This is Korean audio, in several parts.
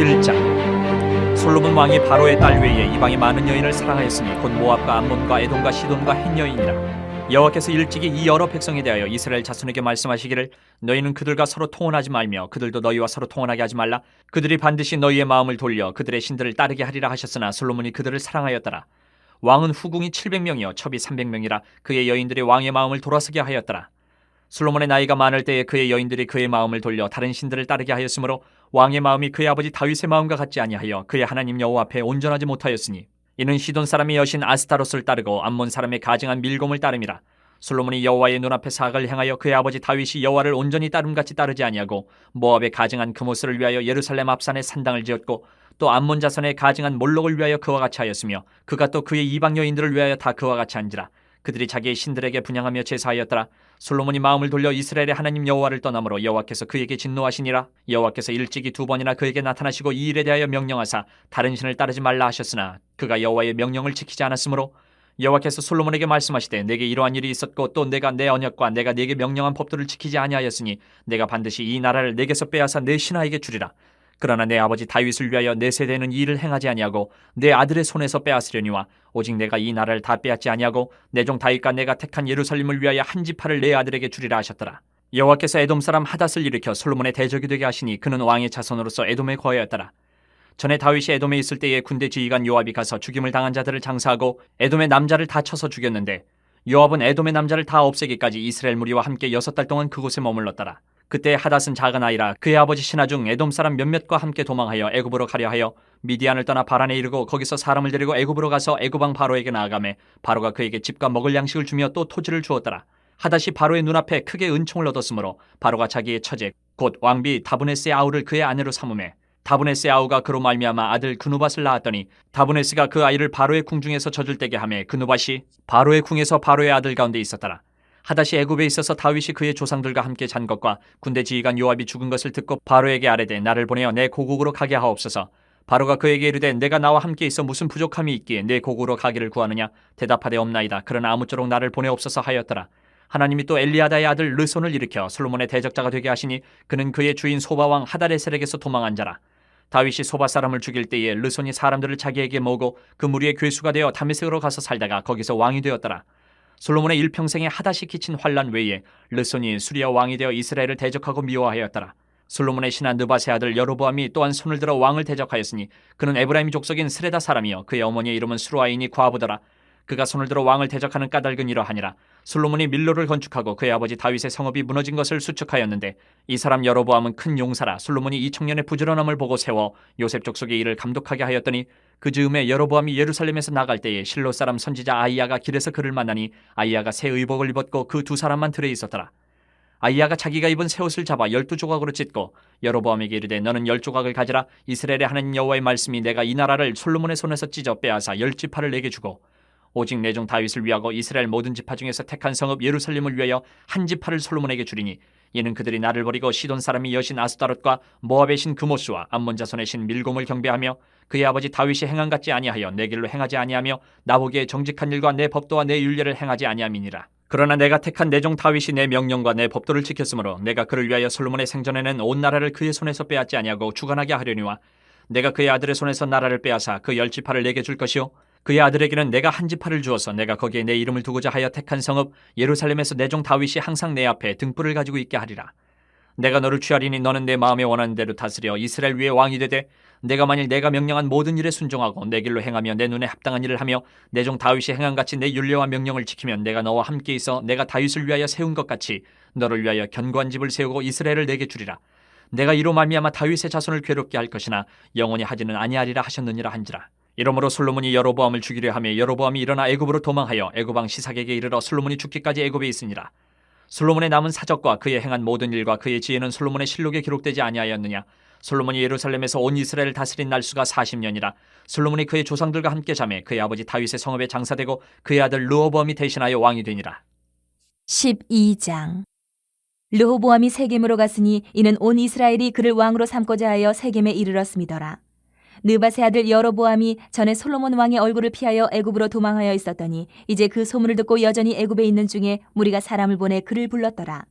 11장. 솔로몬 왕이 바로의 딸 외에 이방의 많은 여인을 사랑하였으니 곧 모압과 암몬과 에돔과 시돈과 헷 여인이라. 여호와께서 일찍이 이 여러 백성에 대하여 이스라엘 자손에게 말씀하시기를 너희는 그들과 서로 통혼하지 말며 그들도 너희와 서로 통혼하게 하지 말라. 그들이 반드시 너희의 마음을 돌려 그들의 신들을 따르게 하리라 하셨으나 솔로몬이 그들을 사랑하였더라. 왕은 후궁이 700명이요 첩이 300명이라 그의 여인들이 왕의 마음을 돌아서게 하였더라. 솔로몬의 나이가 많을 때에 그의 여인들이 그의 마음을 돌려 다른 신들을 따르게 하였으므로 왕의 마음이 그의 아버지 다윗의 마음과 같지 아니하여 그의 하나님 여호와 앞에 온전하지 못하였으니 이는 시돈 사람의 여신 아스타롯을 따르고 암몬 사람의 가증한 밀곰을 따름이라. 솔로몬이 여호와의 눈앞에 사악을 행하여 그의 아버지 다윗이 여호와를 온전히 따름같이 따르지 아니하고 모압의 가증한 그모스를 위하여 예루살렘 앞산에 산당을 지었고 또 암몬 자손의 가증한 몰록을 위하여 그와 같이 하였으며 그가 또 그의 이방 여인들을 위하여 다 그와 같이 한지라. 그들이 자기의 신들에게 분향하며 제사하였더라. 솔로몬이 마음을 돌려 이스라엘의 하나님 여호와를 떠나므로 여호와께서 그에게 진노하시니라. 여호와께서 일찍이 2번이나 그에게 나타나시고 이 일에 대하여 명령하사 다른 신을 따르지 말라 하셨으나 그가 여호와의 명령을 지키지 않았으므로 여호와께서 솔로몬에게 말씀하시되 내게 이러한 일이 있었고 또 내가 내 언약과 내가 네게 명령한 법도를 지키지 아니하였으니 내가 반드시 이 나라를 내게서 빼앗아 내 신하에게 주리라. 그러나 내 아버지 다윗을 위하여 내 세대는 이 일을 행하지 아니하고 내 아들의 손에서 빼앗으려니와 오직 내가 이 나라를 다 빼앗지 아니하고 내 종 다윗과 내가 택한 예루살렘을 위하여 한 지파를 내 아들에게 주리라 하셨더라. 여호와께서 에돔 사람 하닷을 일으켜 솔로몬의 대적이 되게 하시니 그는 왕의 자손으로서 에돔에 거하였더라. 전에 다윗이 에돔에 있을 때에 군대 지휘관 요압이 가서 죽임을 당한 자들을 장사하고 에돔의 남자를 다 쳐서 죽였는데 요압은 에돔의 남자를 다 없애기까지 이스라엘 무리와 함께 6달 동안 그곳에 머물렀더라. 그때 하닷은 작은 아이라 그의 아버지 신하 중 에돔 사람 몇몇과 함께 도망하여 애굽으로 가려 하여 미디안을 떠나 바란에 이르고 거기서 사람을 데리고 애굽으로 가서 애굽 왕 바로에게 나아가매 바로가 그에게 집과 먹을 양식을 주며 또 토지를 주었더라. 하닷이 바로의 눈앞에 크게 은총을 얻었으므로 바로가 자기의 처제 곧 왕비 다브네스의 아우를 그의 아내로 삼으매 다브네스의 아우가 그로 말미암아 아들 그누밧을 낳았더니 다브네스가 그 아이를 바로의 궁중에서 젖을 떼게 하매 그누밧이 바로의 궁에서 바로의 아들 가운데 있었더라. 하닷이 애굽에 있어서 다윗이 그의 조상들과 함께 잔 것과 군대 지휘관 요압이 죽은 것을 듣고 바로에게 아뢰되 나를 보내어 내 고국으로 가게 하옵소서. 바로가 그에게 이르되 내가 나와 함께 있어 무슨 부족함이 있기에 내 고국으로 가기를 구하느냐. 대답하되 없나이다. 그러나 아무쪼록 나를 보내옵소서 하였더라. 하나님이 또 엘리아다의 아들 르손을 일으켜 솔로몬의 대적자가 되게 하시니 그는 그의 주인 소바왕 하닷에셀에게서 도망한 자라. 다윗이 소바 사람을 죽일 때에 르손이 사람들을 자기에게 모으고 그 무리의 괴수가 되어 다메섹으로 가서 살다가 거기서 왕이 되었더라. 솔로몬의 일평생에 하닷이 끼친 환란 외에 르손이 수리아 왕이 되어 이스라엘을 대적하고 미워하였더라. 솔로몬의 신하 느밧의 아들 여로보암이 또한 손을 들어 왕을 대적하였으니 그는 에브라임 족속인 스레다 사람이요 그의 어머니의 이름은 수루아이니 과부더라. 그가 손을 들어 왕을 대적하는 까닭은 이러하니라. 솔로몬이 밀로를 건축하고 그의 아버지 다윗의 성읍이 무너진 것을 수축하였는데 이 사람 여로보암은 큰 용사라. 솔로몬이 이 청년의 부지런함을 보고 세워 요셉 족속의 일을 감독하게 하였더니 그 즈음에 여로보암이 예루살렘에서 나갈 때에 실로 사람 선지자 아이야가 길에서 그를 만나니 아이야가 새 의복을 입었고 그 두 사람만 들에 있었더라. 아이야가 자기가 입은 새 옷을 잡아 12조각으로 찢고 여로보암에게 이르되 너는 10조각을 가지라. 이스라엘의 하나님 여호와의 말씀이 내가 이 나라를 솔로몬의 손에서 찢어 빼앗아 10지파를 내게 주고 오직 내 종 다윗을 위하고 이스라엘 모든 지파 중에서 택한 성읍 예루살렘을 위하여 한 지파를 솔로몬에게 주리니 이는 그들이 나를 버리고 시돈 사람의 여신 아스타롯과 모압의 신 그모스와 암몬 자손의 신 밀곰을 경배하며 그의 아버지 다윗이 행한 같지 아니하여 내 길로 행하지 아니하며 나보기에 정직한 일과 내 법도와 내 율례를 행하지 아니함이니라. 그러나 내가 택한 내 종 다윗이 내 명령과 내 법도를 지켰으므로 내가 그를 위하여 솔로몬의 생전에는 온 나라를 그의 손에서 빼앗지 아니하고 주관하게 하려니와 내가 그의 아들의 손에서 나라를 빼앗아 그 10지파를 내게 줄 것이요 그의 아들에게는 내가 한 지파를 주어서 내가 거기에 내 이름을 두고자 하여 택한 성읍 예루살렘에서 내 종 다윗이 항상 내 앞에 등불을 가지고 있게 하리라. 내가 너를 취하리니 너는 내 마음에 원하는 대로 다스려 이스라엘 위에 왕이 되되 내가 만일 내가 명령한 모든 일에 순종하고 내 길로 행하며 내 눈에 합당한 일을 하며 내 종 다윗이 행한 같이 내 율례와 명령을 지키면 내가 너와 함께 있어 내가 다윗을 위하여 세운 것 같이 너를 위하여 견고한 집을 세우고 이스라엘을 내게 주리라. 내가 이로 말미암아 다윗의 자손을 괴롭게 할 것이나 영원히 하지는 아니하리라 하셨느니라 한지라. 이러므로 솔로몬이 여로보암을 죽이려 하며 여로보암이 일어나 애굽으로 도망하여 애굽 왕 시삭에게 이르러 솔로몬이 죽기까지 애굽에 있으니라. 솔로몬의 남은 사적과 그의 행한 모든 일과 그의 지혜는 솔로몬의 실록에 기록되지 아니하였느냐. 솔로몬이 예루살렘에서 온 이스라엘을 다스린 날수가 40년이라. 솔로몬이 그의 조상들과 함께 자매 그의 아버지 다윗의 성읍에 장사되고 그의 아들 르호보암이 대신하여 왕이 되니라. 12장. 르호보암이 세겜으로 갔으니 이는 온 이스라엘이 그를 왕으로 삼고자 하여 세겜에 이르렀음이더라. 느밧의 아들 여로보암이 전에 솔로몬 왕의 얼굴을 피하여 애굽으로 도망하여 있었더니 이제 그 소문을 듣고 여전히 애굽에 있는 중에 무리가 사람을 보내 그를 불렀더라.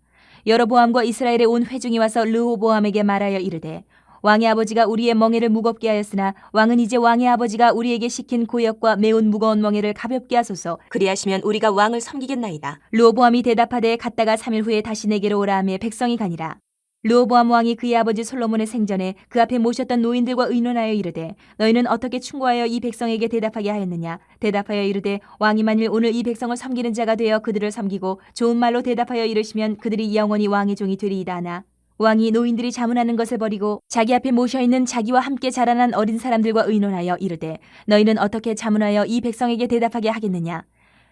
여로보암과 이스라엘의 온 회중이 와서 르호보암에게 말하여 이르되 왕의 아버지가 우리의 멍에를 무겁게 하였으나 왕은 이제 왕의 아버지가 우리에게 시킨 고역과 매운 무거운 멍에를 가볍게 하소서. 그리하시면 우리가 왕을 섬기겠나이다. 르호보암이 대답하되 갔다가 3일 후에 다시 내게로 오라 하매 백성이 가니라. 르호보암 왕이 그의 아버지 솔로몬의 생전에 그 앞에 모셨던 노인들과 의논하여 이르되 너희는 어떻게 충고하여 이 백성에게 대답하게 하였느냐. 대답하여 이르되 왕이 만일 오늘 이 백성을 섬기는 자가 되어 그들을 섬기고 좋은 말로 대답하여 이르시면 그들이 영원히 왕의 종이 되리이다 하나 왕이 노인들이 자문하는 것을 버리고 자기 앞에 모셔있는 자기와 함께 자라난 어린 사람들과 의논하여 이르되 너희는 어떻게 자문하여 이 백성에게 대답하게 하겠느냐.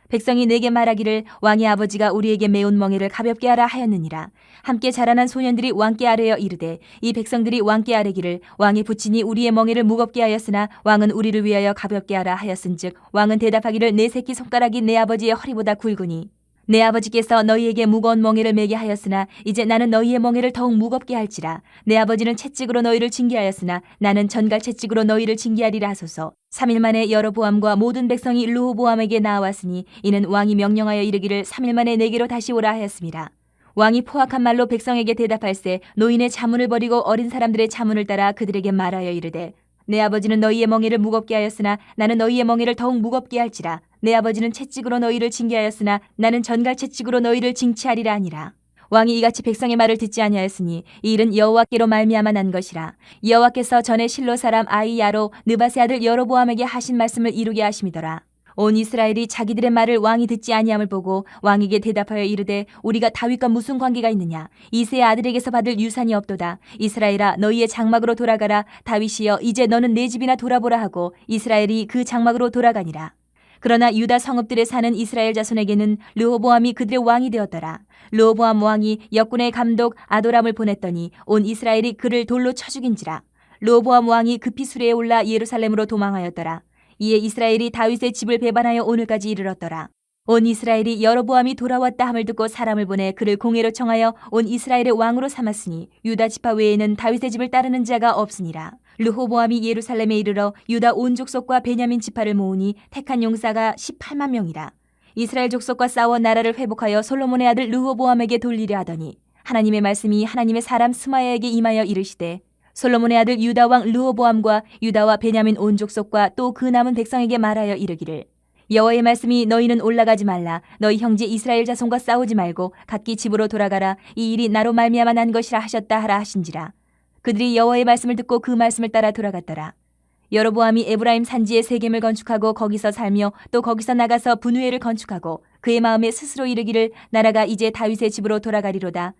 백성이 내게 말하기를 왕의 아버지가 우리에게 매운 멍에를 가볍게 하라 하였느니라. 함께 자라난 소년들이 왕께 아뢰어 이르되 이 백성들이 왕께 아뢰기를 왕의 부친이 우리의 멍에를 무겁게 하였으나 왕은 우리를 위하여 가볍게 하라 하였은즉 왕은 대답하기를 내 새끼 손가락이 내 아버지의 허리보다 굵으니 내 아버지께서 너희에게 무거운 멍에를 매게 하였으나 이제 나는 너희의 멍에를 더욱 무겁게 할지라. 내 아버지는 채찍으로 너희를 징계하였으나 나는 전갈 채찍으로 너희를 징계하리라 하소서. 3일 만에 여로보암과 모든 백성이 르호보암에게 나아왔으니 이는 왕이 명령하여 이르기를 3일 만에 내게로 다시 오라 하였습니다. 왕이 포악한 말로 백성에게 대답할세 노인의 자문을 버리고 어린 사람들의 자문을 따라 그들에게 말하여 이르되 내 아버지는 너희의 멍에를 무겁게 하였으나 나는 너희의 멍에를 더욱 무겁게 할지라. 내 아버지는 채찍으로 너희를 징계하였으나 나는 전갈 채찍으로 너희를 징치하리라 하니라. 왕이 이같이 백성의 말을 듣지 아니하였으니 이 일은 여호와께로 말미암아 난 것이라. 여호와께서 전에 실로 사람 아이야로 느밧의 아들 여로보암에게 하신 말씀을 이루게 하심이더라. 온 이스라엘이 자기들의 말을 왕이 듣지 아니함을 보고 왕에게 대답하여 이르되 우리가 다윗과 무슨 관계가 있느냐. 이새의 아들에게서 받을 유산이 없도다. 이스라엘아 너희의 장막으로 돌아가라. 다윗이여 이제 너는 내 집이나 돌아보라 하고 이스라엘이 그 장막으로 돌아가니라. 그러나 유다 성읍들에 사는 이스라엘 자손에게는 르호보암이 그들의 왕이 되었더라. 르호보암 왕이 역군의 감독 아도람을 보냈더니 온 이스라엘이 그를 돌로 쳐 죽인지라. 르호보암 왕이 급히 수레에 올라 예루살렘으로 도망하였더라. 이에 이스라엘이 다윗의 집을 배반하여 오늘까지 이르렀더라. 온 이스라엘이 여로보암이 돌아왔다 함을 듣고 사람을 보내 그를 공회로 청하여 온 이스라엘의 왕으로 삼았으니 유다 지파 외에는 다윗의 집을 따르는 자가 없으니라. 르호보암이 예루살렘에 이르러 유다 온 족속과 베냐민 지파를 모으니 택한 용사가 18만 명이라. 이스라엘 족속과 싸워 나라를 회복하여 솔로몬의 아들 르호보암에게 돌리려 하더니 하나님의 말씀이 하나님의 사람 스마야에게 임하여 이르시되 솔로몬의 아들 유다 왕 르호보암과 유다와 베냐민 온 족속과 또 그 남은 백성에게 말하여 이르기를 여호와의 말씀이 너희는 올라가지 말라. 너희 형제 이스라엘 자손과 싸우지 말고 각기 집으로 돌아가라. 이 일이 나로 말미암아 난 것이라 하셨다 하라 하신지라. 그들이 여호와의 말씀을 듣고 그 말씀을 따라 돌아갔더라. 여로보암이 에브라임 산지에 세겜을 건축하고 거기서 살며 또 거기서 나가서 분우엘을 건축하고 그의 마음에 스스로 이르기를 나라가 이제 다윗의 집으로 돌아가리로다.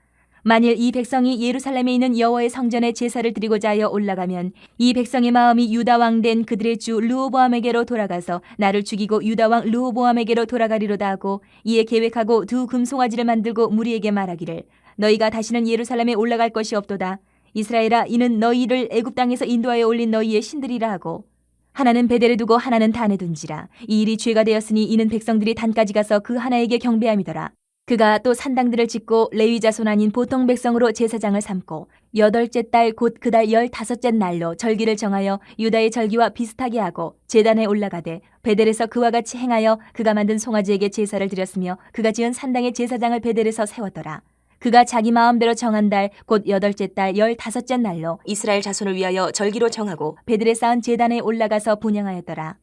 만일 이 백성이 예루살렘에 있는 여호와의 성전에 제사를 드리고자 하여 올라가면 이 백성의 마음이 유다 왕 된 그들의 주 르호보암에게로 돌아가서 나를 죽이고 유다 왕 르호보암에게로 돌아가리로다 하고 이에 계획하고 두 금송아지를 만들고 무리에게 말하기를 너희가 다시는 예루살렘에 올라갈 것이 없도다. 이스라엘아 이는 너희를 애굽 땅에서 인도하여 올린 너희의 신들이라 하고 하나는 베델에 두고 하나는 단에 둔지라. 이 일이 죄가 되었으니 이는 백성들이 단까지 가서 그 하나에게 경배함이더라. 그가 또 산당들을 짓고 레위 자손 아닌 보통 백성으로 제사장을 삼고 8째 달 곧 그 달 15째 날로 절기를 정하여 유다의 절기와 비슷하게 하고 제단에 올라가되 베델에서 그와 같이 행하여 그가 만든 송아지에게 제사를 드렸으며 그가 지은 산당의 제사장을 베델에서 세웠더라. 그가 자기 마음대로 정한 달 곧 8째 달 15째 날로 이스라엘 자손을 위하여 절기로 정하고 베델에 쌓은 제단에 올라가서 분향하였더라.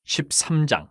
13장.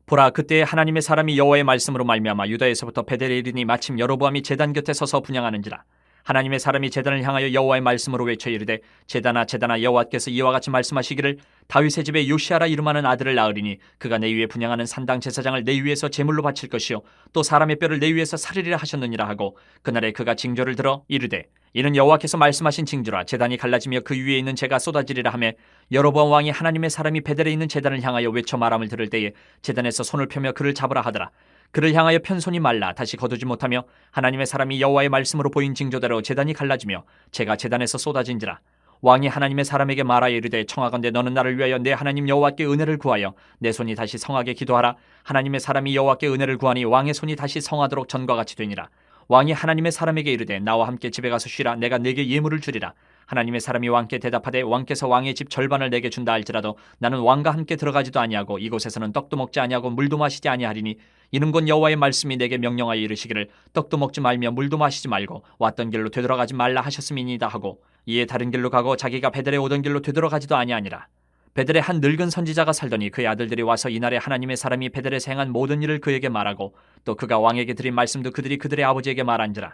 보라 그때 하나님의 사람이 여호와의 말씀으로 말미암아 유다에서부터 베델에 이르니 마침 여로보암이 제단 곁에 서서 분향하는지라. 하나님의 사람이 제단을 향하여 여호와의 말씀으로 외쳐 이르되 제단아 제단아 여호와께서 이와 같이 말씀하시기를 다윗의 집에 요시아라 이름하는 아들을 낳으리니 그가 내 위에 분향하는 산당 제사장을 내 위에서 제물로 바칠 것이요 또 사람의 뼈를 내 위에서 살리리라 하셨느니라 하고 그날에 그가 징조를 들어 이르되 이는 여호와께서 말씀하신 징조라. 제단이 갈라지며 그 위에 있는 재가 쏟아지리라 하매 여로보암 왕이 하나님의 사람이 베델에 있는 제단을 향하여 외쳐 말함을 들을 때에 제단에서 손을 펴며 그를 잡으라 하더라. 그를 향하여 편 손이 말라 다시 거두지 못하며 하나님의 사람이 여호와의 말씀으로 보인 징조대로 제단이 갈라지며 재가 제단에서 쏟아진지라. 왕이 하나님의 사람에게 말하여 이르되 청하건대 너는 나를 위하여 내 하나님 여호와께 은혜를 구하여 내 손이 다시 성하게 기도하라. 하나님의 사람이 여호와께 은혜를 구하니 왕의 손이 다시 성하도록 전과 같이 되니라. 왕이 하나님의 사람에게 이르되 나와 함께 집에 가서 쉬라. 내가 네게 예물을 주리라. 하나님의 사람이 왕께 대답하되 왕께서 왕의 집 절반을 내게 준다 할지라도 나는 왕과 함께 들어가지도 아니하고 이곳에서는 떡도 먹지 아니하고 물도 마시지 아니하리니 이는 곧 여호와의 말씀이 내게 명령하여 이르시기를 떡도 먹지 말며 물도 마시지 말고 왔던 길로 되돌아가지 말라 하셨음이니이다 하고 이에 다른 길로 가고 자기가 베델에 오던 길로 되돌아가지도 아니하니라. 베델에 한 늙은 선지자가 살더니 그의 아들들이 와서 이날에 하나님의 사람이 베델에서 행한 모든 일을 그에게 말하고 또 그가 왕에게 드린 말씀도 그들이 그들의 아버지에게 말한지라.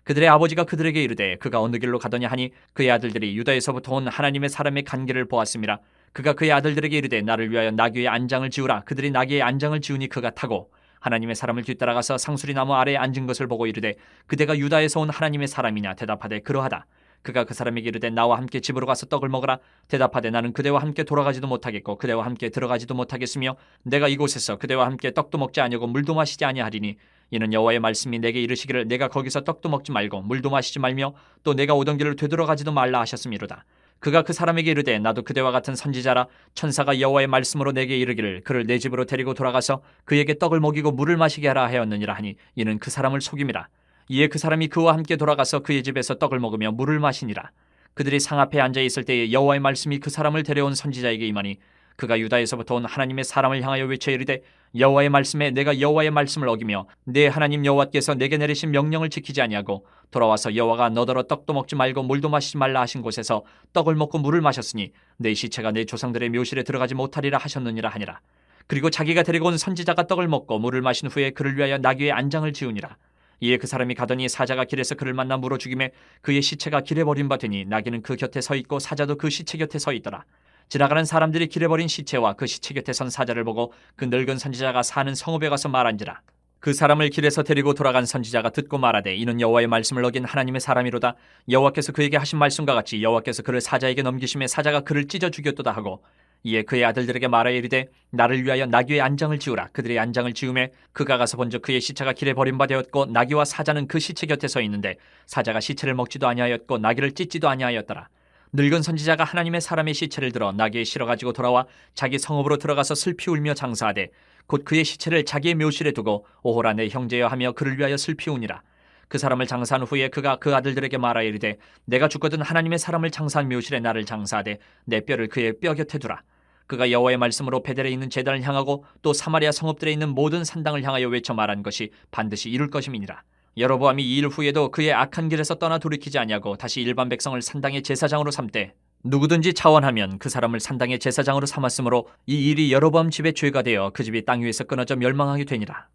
그들의 아버지가 그들에게 이르되 그가 어느 길로 가더냐 하니 그의 아들들이 유다에서부터 온 하나님의 사람의 간 길을 보았음이라. 그가 그의 아들들에게 이르되 나를 위하여 나귀의 안장을 지우라. 그들이 나귀의 안장을 지우니 그가 타고 하나님의 사람을 뒤따라가서 상수리 나무 아래에 앉은 것을 보고 이르되 그대가 유다에서 온 하나님의 사람이냐. 대답하되 그러하다. 그가 그 사람에게 이르되 나와 함께 집으로 가서 떡을 먹으라. 대답하되 나는 그대와 함께 돌아가지도 못하겠고 그대와 함께 들어가지도 못하겠으며 내가 이곳에서 그대와 함께 떡도 먹지 아니하고 물도 마시지 아니하리니 이는 여호와의 말씀이 내게 이르시기를 내가 거기서 떡도 먹지 말고 물도 마시지 말며 또 내가 오던 길을 되돌아가지도 말라 하셨음이로다. 그가 그 사람에게 이르되 나도 그대와 같은 선지자라. 천사가 여호와의 말씀으로 내게 이르기를 그를 내 집으로 데리고 돌아가서 그에게 떡을 먹이고 물을 마시게 하라 하였느니라 하니 이는 그 사람을 속임이라. 이에 그 사람이 그와 함께 돌아가서 그의 집에서 떡을 먹으며 물을 마시니라. 그들이 상 앞에 앉아 있을 때에 여호와의 말씀이 그 사람을 데려온 선지자에게 임하니 그가 유다에서부터 온 하나님의 사람을 향하여 외쳐 이르되 여호와의 말씀에 내가 여호와의 말씀을 어기며 내 하나님 여호와께서 내게 내리신 명령을 지키지 아니하고 돌아와서 여호와가 너더러 떡도 먹지 말고 물도 마시지 말라 하신 곳에서 떡을 먹고 물을 마셨으니 내 시체가 내 조상들의 묘실에 들어가지 못하리라 하셨느니라 하니라. 그리고 자기가 데리고 온 선지자가 떡을 먹고 물을 마신 후에 그를 위하여 나귀의 안장을 지우니라. 이에 그 사람이 가더니 사자가 길에서 그를 만나 물어 죽이매 그의 시체가 길에 버린 바 되니 나귀는 그 곁에 서 있고 사자도 그 시체 곁에 서 있더라. 지나가는 사람들이 길에 버린 시체와 그 시체 곁에 선 사자를 보고 그 늙은 선지자가 사는 성읍에 가서 말한지라. 그 사람을 길에서 데리고 돌아간 선지자가 듣고 말하되 이는 여호와의 말씀을 어긴 하나님의 사람이로다. 여호와께서 그에게 하신 말씀과 같이 여호와께서 그를 사자에게 넘기심에 사자가 그를 찢어 죽였도다 하고 이에 그의 아들들에게 말하여 이르되 나를 위하여 나귀의 안장을 지우라. 그들의 안장을 지우매 그가 가서 본즉 그의 시체가 길에 버린 바 되었고 나귀와 사자는 그 시체 곁에 서 있는데 사자가 시체를 먹지도 아니하였고 나귀를 찢지도 아니하였더라. 늙은 선지자가 하나님의 사람의 시체를 들어 나귀에 실어 가지고 돌아와 자기 성읍으로 들어가서 슬피 울며 장사하되 곧 그의 시체를 자기의 묘실에 두고 오호라 내 형제여 하며 그를 위하여 슬피 우니라. 그 사람을 장사한 후에 그가 그 아들들에게 말하여 이르되 내가 죽거든 하나님의 사람을 장사한 묘실에 나를 장사하되 내 뼈를 그의 뼈 곁에 두라. 그가 여호와의 말씀으로 베델에 있는 제단을 향하고 또 사마리아 성읍들에 있는 모든 산당을 향하여 외쳐 말한 것이 반드시 이룰 것임이니라. 여로보암이 이 일 후에도 그의 악한 길에서 떠나 돌이키지 아니하고 다시 일반 백성을 산당의 제사장으로 삼되 누구든지 차원하면 그 사람을 산당의 제사장으로 삼았으므로 이 일이 여로보암 집의 죄가 되어 그 집이 땅 위에서 끊어져 멸망하게 되니라.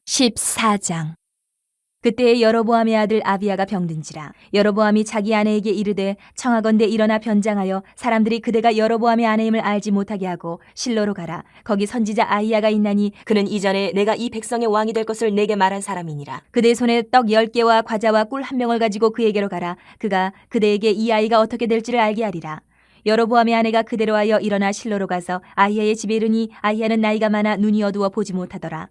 14장. 그때에 여로보암의 아들 아비야가 병든지라. 여로보암이 자기 아내에게 이르되 청하건대 일어나 변장하여 사람들이 그대가 여로보암의 아내임을 알지 못하게 하고 실로로 가라. 거기 선지자 아히야가 있나니 그는 이전에 내가 이 백성의 왕이 될 것을 내게 말한 사람이니라. 그대 손에 떡 10개와 과자와 꿀 1명을 가지고 그에게로 가라. 그가 그대에게 이 아이가 어떻게 될지를 알게 하리라. 여로보암의 아내가 그대로 하여 일어나 실로로 가서 아히야의 집에 이르니 아히야는 나이가 많아 눈이 어두워 보지 못하더라.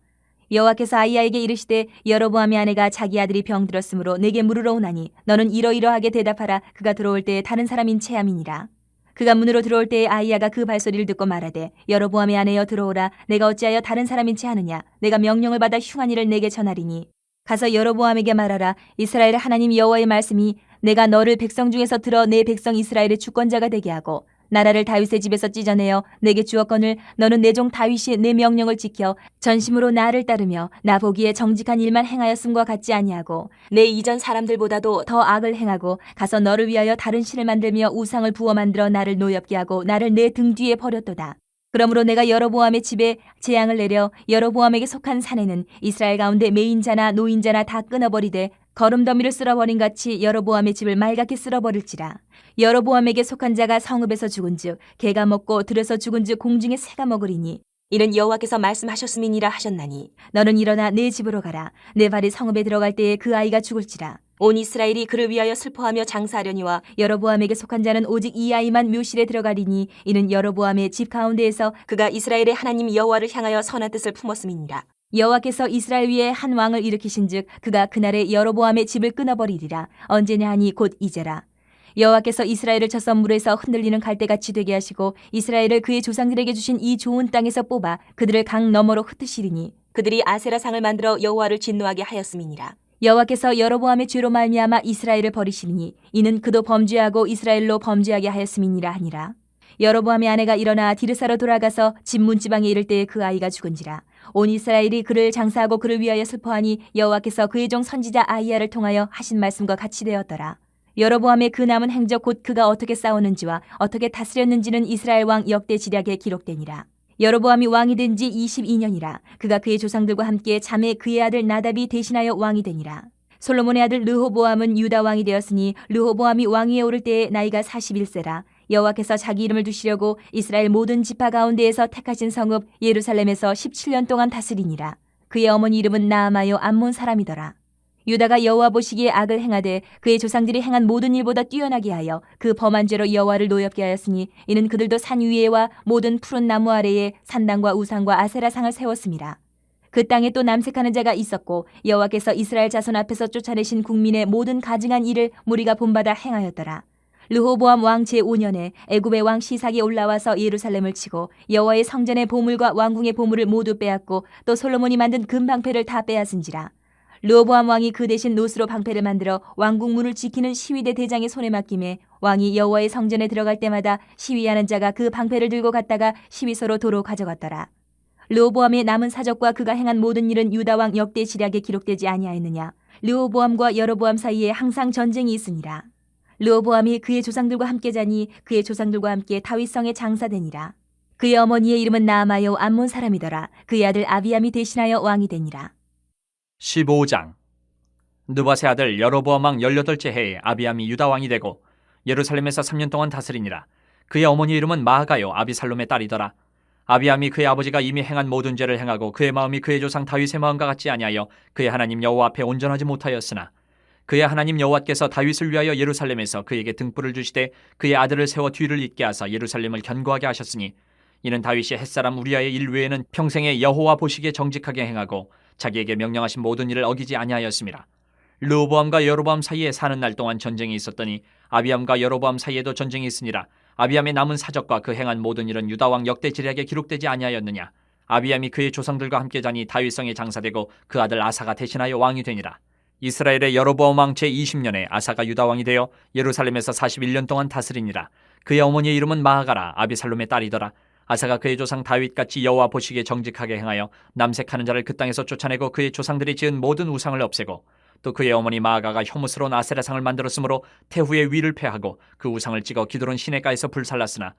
여호와께서 아히야에게 이르시되 여로보암의 아내가 자기 아들이 병들었으므로 내게 물으러 오나니 너는 이러이러하게 대답하라. 그가 들어올 때에 다른 사람인 체함이니라. 그가 문으로 들어올 때에 아히야가 그 발소리를 듣고 말하되 여로보암의 아내여 들어오라. 내가 어찌하여 다른 사람인 체하느냐. 내가 명령을 받아 흉한 일을 내게 전하리니 가서 여로보암에게 말하라. 이스라엘의 하나님 여호와의 말씀이 내가 너를 백성 중에서 들어 내 백성 이스라엘의 주권자가 되게 하고 나라를 다윗의 집에서 찢어내어 내게 주었거늘 너는 내 종 다윗이 내 명령을 지켜 전심으로 나를 따르며 나 보기에 정직한 일만 행하였음과 같지 아니하고 내 이전 사람들보다도 더 악을 행하고 가서 너를 위하여 다른 신을 만들며 우상을 부어 만들어 나를 노엽게 하고 나를 내 등 뒤에 버렸도다. 그러므로 내가 여로보암의 집에 재앙을 내려 여로보암에게 속한 산에는 이스라엘 가운데 매인자나 노인자나 다 끊어버리되 거름더미를 쓸어버린 같이 여로보암의 집을 말갛게 쓸어버릴지라. 여로보암에게 속한 자가 성읍에서 죽은즉 개가 먹고 들에서 죽은즉 공중에 새가 먹으리니 이는 여호와께서 말씀하셨음이니라 하셨나니 너는 일어나 내 집으로 가라. 내 발이 성읍에 들어갈 때에 그 아이가 죽을지라. 온 이스라엘이 그를 위하여 슬퍼하며 장사하려니와 여로보암에게 속한 자는 오직 이 아이만 묘실에 들어가리니 이는 여로보암의 집 가운데에서 그가 이스라엘의 하나님 여호와를 향하여 선한 뜻을 품었음이니라. 여호와께서 이스라엘 위에 한 왕을 일으키신즉 그가 그날에 여로보암의 집을 끊어버리리라. 언제냐 하니 곧 이제라. 여호와께서 이스라엘을 저 선물에서 흔들리는 갈대같이 되게 하시고 이스라엘을 그의 조상들에게 주신 이 좋은 땅에서 뽑아 그들을 강 너머로 흩으시리니 그들이 아세라상을 만들어 여호와를 진노하게 하였음이니라. 여호와께서 여로보암의 죄로 말미암아 이스라엘을 버리시니 이는 그도 범죄하고 이스라엘로 범죄하게 하였음이니라 하니라. 여로보암의 아내가 일어나 디르사로 돌아가서 집 문지방에 이를 때에 그 아이가 죽은지라. 온 이스라엘이 그를 장사하고 그를 위하여 슬퍼하니 여호와께서 그의 종 선지자 아히야를 통하여 하신 말씀과 같이 되었더라. 여로보암의 그 남은 행적 곧 그가 어떻게 싸우는지와 어떻게 다스렸는지는 이스라엘 왕 역대 지략에 기록되니라. 여로보암이 왕이 된 지 22년이라. 그가 그의 조상들과 함께 자매 그의 아들 나답이 대신하여 왕이 되니라. 솔로몬의 아들 르호보암은 유다 왕이 되었으니 르호보암이 왕위에 오를 때에 나이가 41세라. 여호와께서 자기 이름을 두시려고 이스라엘 모든 지파 가운데에서 택하신 성읍 예루살렘에서 17년 동안 다스리니라. 그의 어머니 이름은 나아마요 암몬 사람이더라. 유다가 여호와 보시기에 악을 행하되 그의 조상들이 행한 모든 일보다 뛰어나게 하여 그 범한 죄로 여호와를 노엽게 하였으니 이는 그들도 산 위에와 모든 푸른 나무 아래에 산당과 우상과 아세라상을 세웠습니다. 그 땅에 또 남색하는 자가 있었고 여호와께서 이스라엘 자손 앞에서 쫓아내신 국민의 모든 가증한 일을 무리가 본받아 행하였더라. 르호보암 왕 제5년에 애굽의 왕 시삭이 올라와서 예루살렘을 치고 여호와의 성전의 보물과 왕궁의 보물을 모두 빼앗고 또 솔로몬이 만든 금방패를 다 빼앗은지라. 르호보암 왕이 그 대신 노스로 방패를 만들어 왕궁 문을 지키는 시위대 대장의 손에 맡김에 왕이 여호와의 성전에 들어갈 때마다 시위하는 자가 그 방패를 들고 갔다가 시위소로 도로 가져갔더라. 르호보암의 남은 사적과 그가 행한 모든 일은 유다 왕 역대 지략에 기록되지 아니하였느냐. 르호보암과 여로보암 사이에 항상 전쟁이 있으니라. 르호보암이 그의 조상들과 함께 자니 그의 조상들과 함께 다윗성에 장사되니라. 그의 어머니의 이름은 나아마요 암몬 사람이더라. 그의 아들 아비암이 대신하여 왕이 되니라. 15장. 느밧의 아들 여로보암 왕 18째 해에 아비암이 유다 왕이 되고 예루살렘에서 3년 동안 다스리니라. 그의 어머니 이름은 마아가요 아비살롬의 딸이더라. 아비암이 그의 아버지가 이미 행한 모든 죄를 행하고 그의 마음이 그의 조상 다윗의 마음과 같지 아니하여 그의 하나님 여호와 앞에 온전하지 못하였으나 그의 하나님 여호와께서 다윗을 위하여 예루살렘에서 그에게 등불을 주시되 그의 아들을 세워 뒤를 잇게 하사 예루살렘을 견고하게 하셨으니 이는 다윗이 햇사람 우리아의 일 외에는 평생에 여호와 보시기에 정직하게 행하고 자기에게 명령하신 모든 일을 어기지 아니하였습니다. 르호보암과 여로보암 사이에 사는 날 동안 전쟁이 있었더니 아비암과 여로보암 사이에도 전쟁이 있으니라. 아비암의 남은 사적과 그 행한 모든 일은 유다 왕 역대 지략에 기록되지 아니하였느냐. 아비암이 그의 조상들과 함께 자니 다윗성에 장사되고 그 아들 아사가 대신하여 왕이 되니라. 이스라엘의 여로보암 왕 제20년에 아사가 유다 왕이 되어 예루살렘에서 41년 동안 다스리니라. 그의 어머니의 이름은 마아가라 아비살롬의 딸이더라. 아사가 그의 조상 다윗같이 여호와 보시기에 정직하게 행하여 남색하는 자를 그 땅에서 쫓아내고 그의 조상들이 지은 모든 우상을 없애고 또 그의 어머니 마아가가 혐오스러운 아세라상을 만들었으므로 태후의 위를 패하고 그 우상을 찍어 기드론 시내가에서 불살랐으나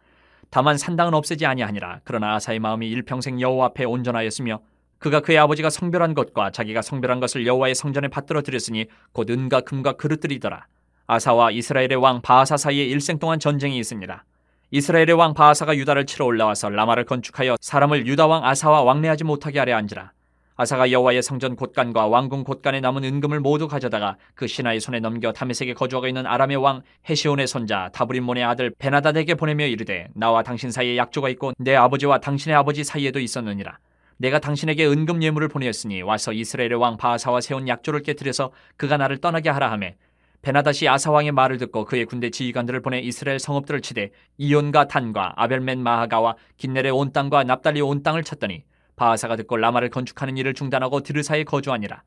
다만 산당은 없애지 아니하니라. 그러나 아사의 마음이 일평생 여호와 앞에 온전하였으며 그가 그의 아버지가 성별한 것과 자기가 성별한 것을 여호와의 성전에 받들어 드렸으니 곧 은과 금과 그릇들이더라. 아사와 이스라엘의 왕 바아사 사이에 일생 동안 전쟁이 있습니다. 이스라엘의 왕 바아사가 유다를 치러 올라와서 라마를 건축하여 사람을 유다 왕 아사와 왕래하지 못하게 하려 한지라. 아사가 여호와의 성전 곳간과 왕궁 곳간에 남은 은금을 모두 가져다가 그 신하의 손에 넘겨 다메섹에 거주하고 있는 아람의 왕 헤시온의 손자 다브림몬의 아들 베나닷에게 보내며 이르되 나와 당신 사이에 약조가 있고 내 아버지와 당신의 아버지 사이에도 있었느니라. 내가 당신에게 은금 예물을 보내었으니 와서 이스라엘의 왕 바아사와 세운 약조를 깨뜨려서 그가 나를 떠나게 하라 하매 베나닷이 아사 왕의 말을 듣고 그의 군대 지휘관들을 보내 이스라엘 성읍들을 치되 이온과 단과 아벨멘 마하가와 긴넬의 온 땅과 납달리 온 땅을 쳤더니 바아사가 듣고 라마를 건축하는 일을 중단하고 드르사에 거주하니라.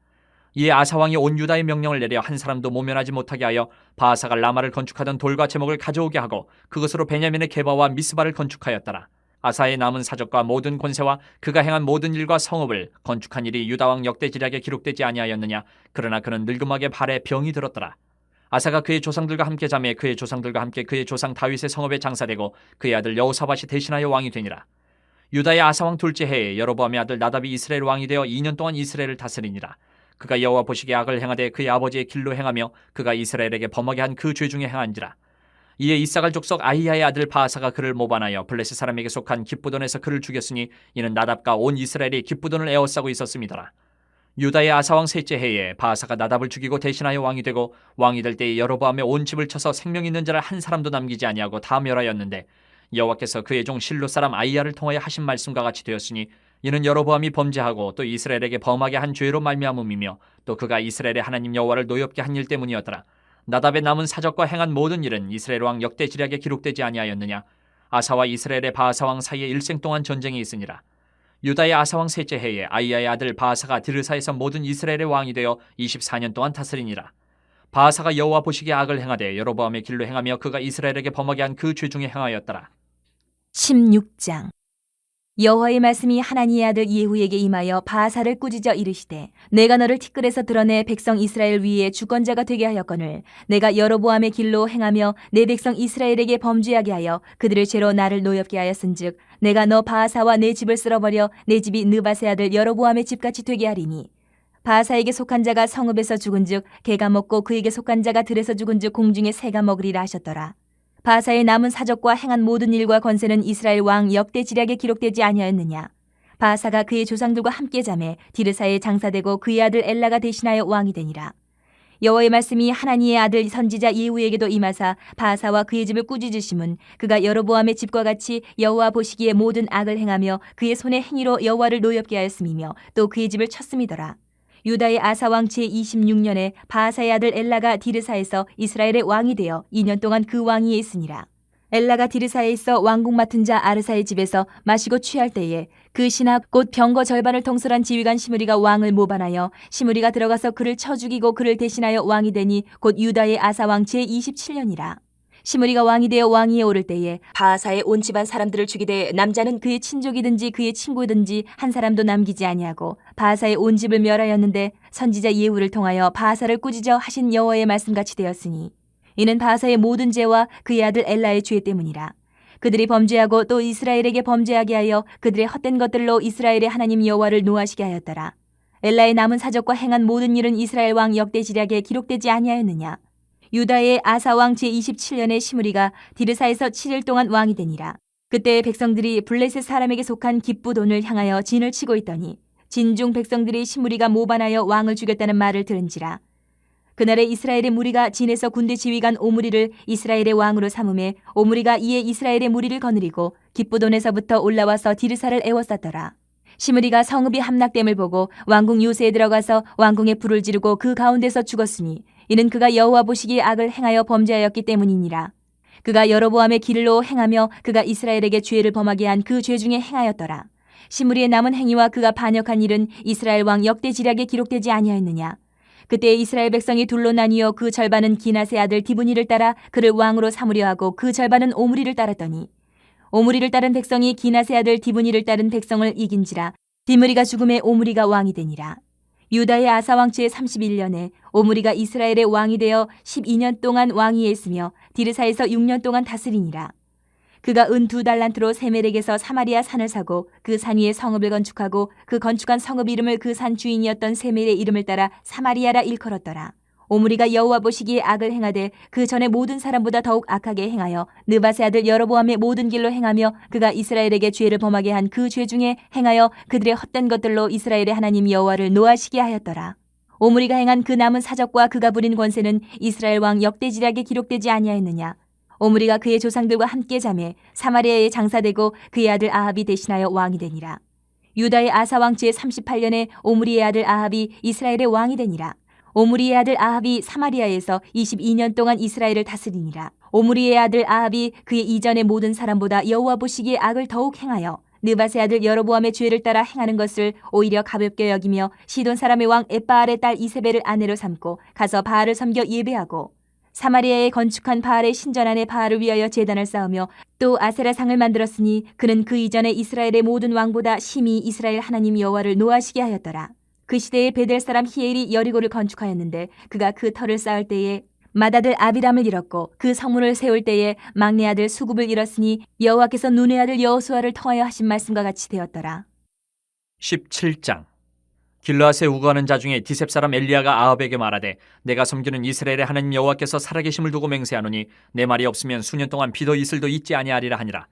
이에 아사 왕이 온 유다의 명령을 내려 한 사람도 모면하지 못하게 하여 바아사가 라마를 건축하던 돌과 제목을 가져오게 하고 그것으로 베냐민의 게바와 미스바를 건축하였더라. 아사의 남은 사적과 모든 권세와 그가 행한 모든 일과 성읍을 건축한 일이 유다 왕 역대 지략에 기록되지 아니하였느냐. 그러나 그는 늙음하게 발에 병이 들었더라. 아사가 그의 조상들과 함께 자매 그의 조상들과 함께 그의 조상 다윗의 성읍에 장사되고 그의 아들 여호사밧이 대신하여 왕이 되니라. 유다의 아사 왕 둘째 해에 여로보암의 아들 나답이 이스라엘 왕이 되어 2년 동안 이스라엘을 다스리니라. 그가 여호와 보시기에 악을 행하되 그의 아버지의 길로 행하며 그가 이스라엘에게 범하게 한 그 죄 중에 행한지라. 이에 이사갈 족속 아히야의 아들 바아사가 그를 모반하여 블레셋 사람에게 속한 깁부돈에서 그를 죽였으니 이는 나답과 온 이스라엘이 깁부돈을 에워싸고 있었음이더라. 유다의 아사 왕 셋째 해에 바아사가 나답을 죽이고 대신하여 왕이 되고 왕이 될 때에 여로보암의 온 집을 쳐서 생명 있는 자를 한 사람도 남기지 아니하고 다 멸하였는데 여호와께서 그의 종 실로 사람 아히야를 통하여 하신 말씀과 같이 되었으니 이는 여로보암이 범죄하고 또 이스라엘에게 범하게 한 죄로 말미암음이며 또 그가 이스라엘의 하나님 여호와를 노엽게 한 일 때문이었더라. 나답의 남은 사적과 행한 모든 일은 이스라엘 왕 역대 지략에 기록되지 아니하였느냐. 아사와 이스라엘의 바아사 왕 사이에 일생 동안 전쟁이 있으니라. 유다의 아사 왕 셋째 해에 아히야의 아들 바아사가 드르사에서 모든 이스라엘의 왕이 되어 24년 동안 다스리니라. 바아사가 여호와 보시기에 악을 행하되 여로보암의 길로 행하며 그가 이스라엘에게 범하게 한 그 죄 중에 행하였더라. 16장. 여호와의 말씀이 하나니의 아들 예후에게 임하여 바하사를 꾸짖어 이르시되 내가 너를 티끌에서 드러내 백성 이스라엘 위에 주권자가 되게 하였거늘 내가 여로보암의 길로 행하며 내 백성 이스라엘에게 범죄하게 하여 그들의 죄로 나를 노엽게 하였은즉 내가 너 바하사와 내 집을 쓸어버려 내 집이 느밧의 아들 여로보암의 집같이 되게 하리니 바하사에게 속한 자가 성읍에서 죽은즉 개가 먹고 그에게 속한 자가 들에서 죽은즉 공중에 새가 먹으리라 하셨더라. 바하사의 남은 사적과 행한 모든 일과 권세는 이스라엘 왕 역대 지략에 기록되지 아니하였느냐. 바하사가 그의 조상들과 함께 잠에 디르사에 장사되고 그의 아들 엘라가 대신하여 왕이 되니라. 여호와의 말씀이 하나니의 아들 선지자 예후에게도 임하사 바하사와 그의 집을 꾸짖으심은 그가 여로보암의 집과 같이 여호와 보시기에 모든 악을 행하며 그의 손의 행위로 여호와를 노엽게 하였음이며 또 그의 집을 쳤음이더라. 유다의 아사 왕 제26년에 바하사의 아들 엘라가 디르사에서 이스라엘의 왕이 되어 2년 동안 그 왕위에 있으니라. 엘라가 디르사에 있어 왕궁 맡은 자 아르사의 집에서 마시고 취할 때에 그 신하 곧 병거 절반을 통솔한 지휘관 시므리가 왕을 모반하여 시므리가 들어가서 그를 쳐 죽이고 그를 대신하여 왕이 되니 곧 유다의 아사 왕 제27년이라. 시므리가 왕이 되어 왕위에 오를 때에 바하사의 온 집안 사람들을 죽이되 남자는 그의 친족이든지 그의 친구든지 한 사람도 남기지 아니하고 바하사의 온 집을 멸하였는데 선지자 예후를 통하여 바하사를 꾸짖어 하신 여호와의 말씀같이 되었으니 이는 바하사의 모든 죄와 그의 아들 엘라의 죄 때문이라. 그들이 범죄하고 또 이스라엘에게 범죄하게 하여 그들의 헛된 것들로 이스라엘의 하나님 여호와를 노하시게 하였더라. 엘라의 남은 사적과 행한 모든 일은 이스라엘 왕 역대 지략에 기록되지 아니하였느냐. 유다의 아사 왕 제27년에 시므리가 디르사에서 7일 동안 왕이 되니라. 그때 백성들이 블레셋 사람에게 속한 기쁘돈을 향하여 진을 치고 있더니 진중 백성들이 시므리가 모반하여 왕을 죽였다는 말을 들은지라. 그날에 이스라엘의 무리가 진에서 군대 지휘관 오므리를 이스라엘의 왕으로 삼음에 오므리가 이에 이스라엘의 무리를 거느리고 기쁘돈에서부터 올라와서 디르사를 에워쌌더라. 시므리가 성읍이 함락됨을 보고 왕궁 요새에 들어가서 왕궁에 불을 지르고 그 가운데서 죽었으니 이는 그가 여호와 보시기에 악을 행하여 범죄하였기 때문이니라. 그가 여로보암의 길로 행하며 그가 이스라엘에게 죄를 범하게 한 그 죄 중에 행하였더라. 시므리의 남은 행위와 그가 반역한 일은 이스라엘 왕 역대 지략에 기록되지 아니하였느냐. 그때 이스라엘 백성이 둘로 나뉘어 그 절반은 기낫의 아들 디브니를 따라 그를 왕으로 삼으려 하고 그 절반은 오므리를 따랐더니 오므리를 따른 백성이 기낫의 아들 디브니를 따른 백성을 이긴지라. 디므리가 죽음에 오므리가 왕이 되니라. 유다의 아사 왕 제31년에 오므리가 이스라엘의 왕이 되어 12년 동안 왕위에 있으며 디르사에서 6년 동안 다스리니라. 그가 은 2달란트로 세멜에게서 사마리아 산을 사고 그 산 위에 성읍을 건축하고 그 건축한 성읍 이름을 그 산 주인이었던 세멜의 이름을 따라 사마리아라 일컬었더라. 오므리가 여호와 보시기에 악을 행하되 그 전에 모든 사람보다 더욱 악하게 행하여 느밧의 아들 여로보암의 모든 길로 행하며 그가 이스라엘에게 죄를 범하게 한 그 죄 중에 행하여 그들의 헛된 것들로 이스라엘의 하나님 여호와를 노하시게 하였더라. 오므리가 행한 그 남은 사적과 그가 부린 권세는 이스라엘 왕 역대 지략에 기록되지 아니하였느냐. 오므리가 그의 조상들과 함께 잠에 사마리아에 장사되고 그의 아들 아합이 대신하여 왕이 되니라. 유다의 아사 왕 제38년에 오므리의 아들 아합이 이스라엘의 왕이 되니라. 오므리의 아들 아합이 사마리아에서 22년 동안 이스라엘을 다스리니라. 오므리의 아들 아합이 그의 이전의 모든 사람보다 여호와 보시기에 악을 더욱 행하여 느밧의 아들 여로보암의 죄를 따라 행하는 것을 오히려 가볍게 여기며 시돈 사람의 왕 엣바알의 딸 이세벨을 아내로 삼고 가서 바알을 섬겨 예배하고 사마리아에 건축한 바알의 신전 안에 바알을 위하여 제단을 쌓으며 또 아세라상을 만들었으니 그는 그 이전에 이스라엘의 모든 왕보다 심히 이스라엘 하나님 여호와를 노하시게 하였더라. 그 시대에 베델 사람 히엘이 여리고를 건축하였는데 그가 그 터를 쌓을 때에 맏아들 아비람을 잃었고 그 성문을 세울 때에 막내 아들 수굽을 잃었으니 여호와께서 눈의 아들 여호수아를 통하여 하신 말씀과 같이 되었더라. 17장. 길르앗에 우거하는 자 중에 디셉 사람 엘리야가 아합에게 말하되 내가 섬기는 이스라엘의 하나님 여호와께서 살아계심을 두고 맹세하노니 내 말이 없으면 수년 동안 비도 이슬도 있지 아니하리라 하니라.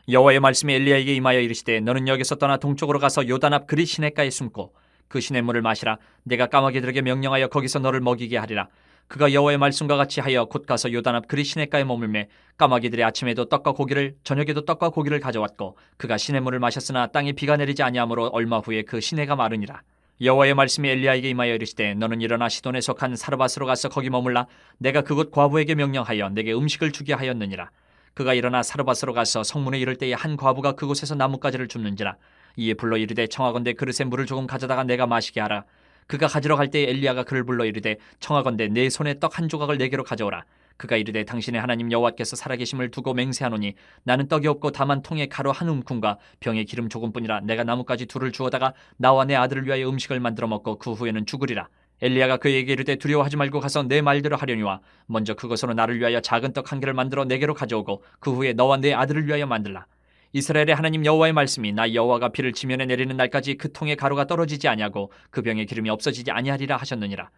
여호와의 말씀이 엘리야에게 임하여 이르시되 너는 여기서 떠나 동쪽으로 가서 요단 앞 그리 시냇가에 숨고 그 시냇물을 마시라. 내가 까마귀들에게 명령하여 거기서 너를 먹이게 하리라. 그가 여호와의 말씀과 같이 하여 곧 가서 요단 앞 그리 시냇가에 머물매 까마귀들이 아침에도 떡과 고기를 저녁에도 떡과 고기를 가져왔고 그가 시냇물을 마셨으나 땅에 비가 내리지 아니하므로 얼마 후에 그 시내가 마르니라. 여호와의 말씀이 엘리야에게 임하여 이르시되 너는 일어나 시돈에 속한 사르밧으로 가서 거기 머물라. 내가 그곳 과부에게 명령하여 내게 음식을 주게 하였느니라. 그가 일어나 사르밧으로 가서 성문에 이를 때에 한 과부가 그곳에서 나뭇가지를 줍는지라. 이에 불러 이르되 청하건대 그릇에 물을 조금 가져다가 내가 마시게 하라. 그가 가지러 갈 때에 엘리야가 그를 불러 이르되 청하건대 내 손에 떡 한 조각을 내게로 가져오라. 그가 이르되 당신의 하나님 여호와께서 살아계심을 두고 맹세하노니 나는 떡이 없고 다만 통에 가루 한 움큼과 병에 기름 조금뿐이라 내가 나뭇가지 둘을 주어다가 나와 내 아들을 위하여 음식을 만들어 먹고 그 후에는 죽으리라. 엘리야가 그에게 이르되 두려워하지 말고 가서 내 말대로 하려니와 먼저 그것으로 나를 위하여 작은 떡 한 개를 만들어 내게로 가져오고 그 후에 너와 내 아들을 위하여 만들라. 이스라엘의 하나님 여호와의 말씀이 나 여호와가 비를 지면에 내리는 날까지 그 통에 가루가 떨어지지 아니하고 그 병에 기름이 없어지지 아니하리라 하셨느니라.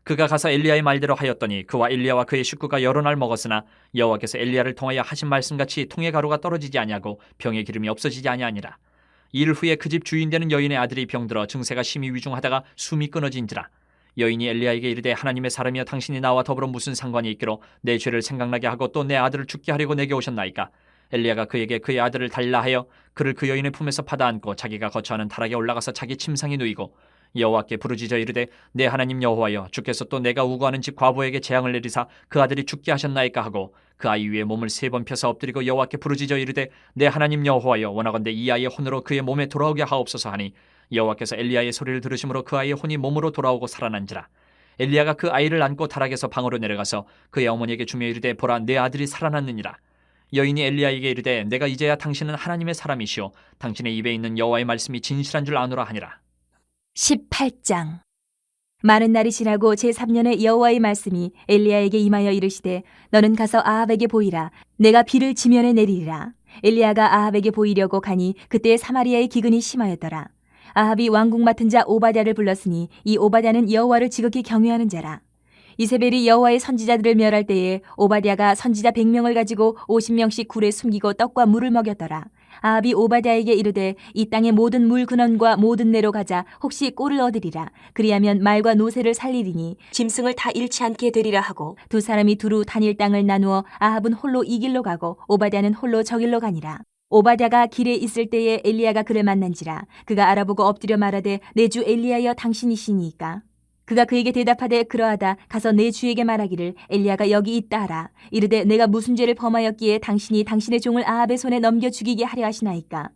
그가 가서 엘리야의 말대로 하였더니 그와 엘리야와 그의 식구가 여러 날 먹었으나 여호와께서 엘리야를 통하여 하신 말씀같이 통에 가루가 떨어지지 아니하고 병에 기름이 없어지지 아니하니라. 일 후에 그 집 주인 되는 여인의 아들이 병들어 증세가 심히 위중하다가 숨이 끊어진지라. 여인이 엘리야에게 이르되 하나님의 사람이여 당신이 나와 더불어 무슨 상관이 있기로 내 죄를 생각나게 하고 또 내 아들을 죽게 하려고 내게 오셨나이까. 엘리야가 그에게 그의 아들을 달라 하여 그를 그 여인의 품에서 받아 안고 자기가 거처하는 타락에 올라가서 자기 침상에 누이고 여호와께 부르짖어 이르되 내 하나님 여호와여 주께서 또 내가 우거하는 집 과부에게 재앙을 내리사 그 아들이 죽게 하셨나이까 하고 그 아이 위에 몸을 3번 펴서 엎드리고 여호와께 부르짖어 이르되 내 하나님 여호와여 원하건대 이 아이의 혼으로 그의 몸에 돌아오게 하옵소서 하니 여호와께서 엘리야의 소리를 들으심으로 그 아이의 혼이 몸으로 돌아오고 살아난지라. 엘리야가 그 아이를 안고 타락에서 방으로 내려가서 그의 어머니에게 주며 이르되 보라 내 아들이 살아났느니라. 여인이 엘리야에게 이르되 내가 이제야 당신은 하나님의 사람이시오 당신의 입에 있는 여호와의 말씀이 진실한 줄 아노라 하니라. 18장. 많은 날이 지나고 제3년에 여호와의 말씀이 엘리야에게 임하여 이르시되 너는 가서 아합에게 보이라. 내가 비를 지면에 내리리라. 엘리야가 아합에게 보이려고 가니 그때 사마리아의 기근이 심하였더라. 아합이 왕궁 맡은 자 오바댜를 불렀으니 이 오바댜는 여호와를 지극히 경외하는 자라. 이세벨이 여호와의 선지자들을 멸할 때에 오바댜가 선지자 100명을 가지고 50명씩 굴에 숨기고 떡과 물을 먹였더라. 아합이 오바댜에게 이르되 이 땅의 모든 물 근원과 모든 내로 가자. 혹시 꼴을 얻으리라. 그리하면 말과 노새를 살리리니 짐승을 다 잃지 않게 되리라 하고 두 사람이 두루 다닐 땅을 나누어 아합은 홀로 이 길로 가고 오바댜는 홀로 저 길로 가니라. 오바댜가 길에 있을 때에 엘리야가 그를 만난지라. 그가 알아보고 엎드려 말하되 내 주 엘리야여 당신이시니이까. 그가 그에게 대답하되 그러하다. 가서 내 주에게 말하기를 엘리야가 여기 있다 하라. 이르되 내가 무슨 죄를 범하였기에 당신이 당신의 종을 아합의 손에 넘겨 죽이게 하려 하시나이까.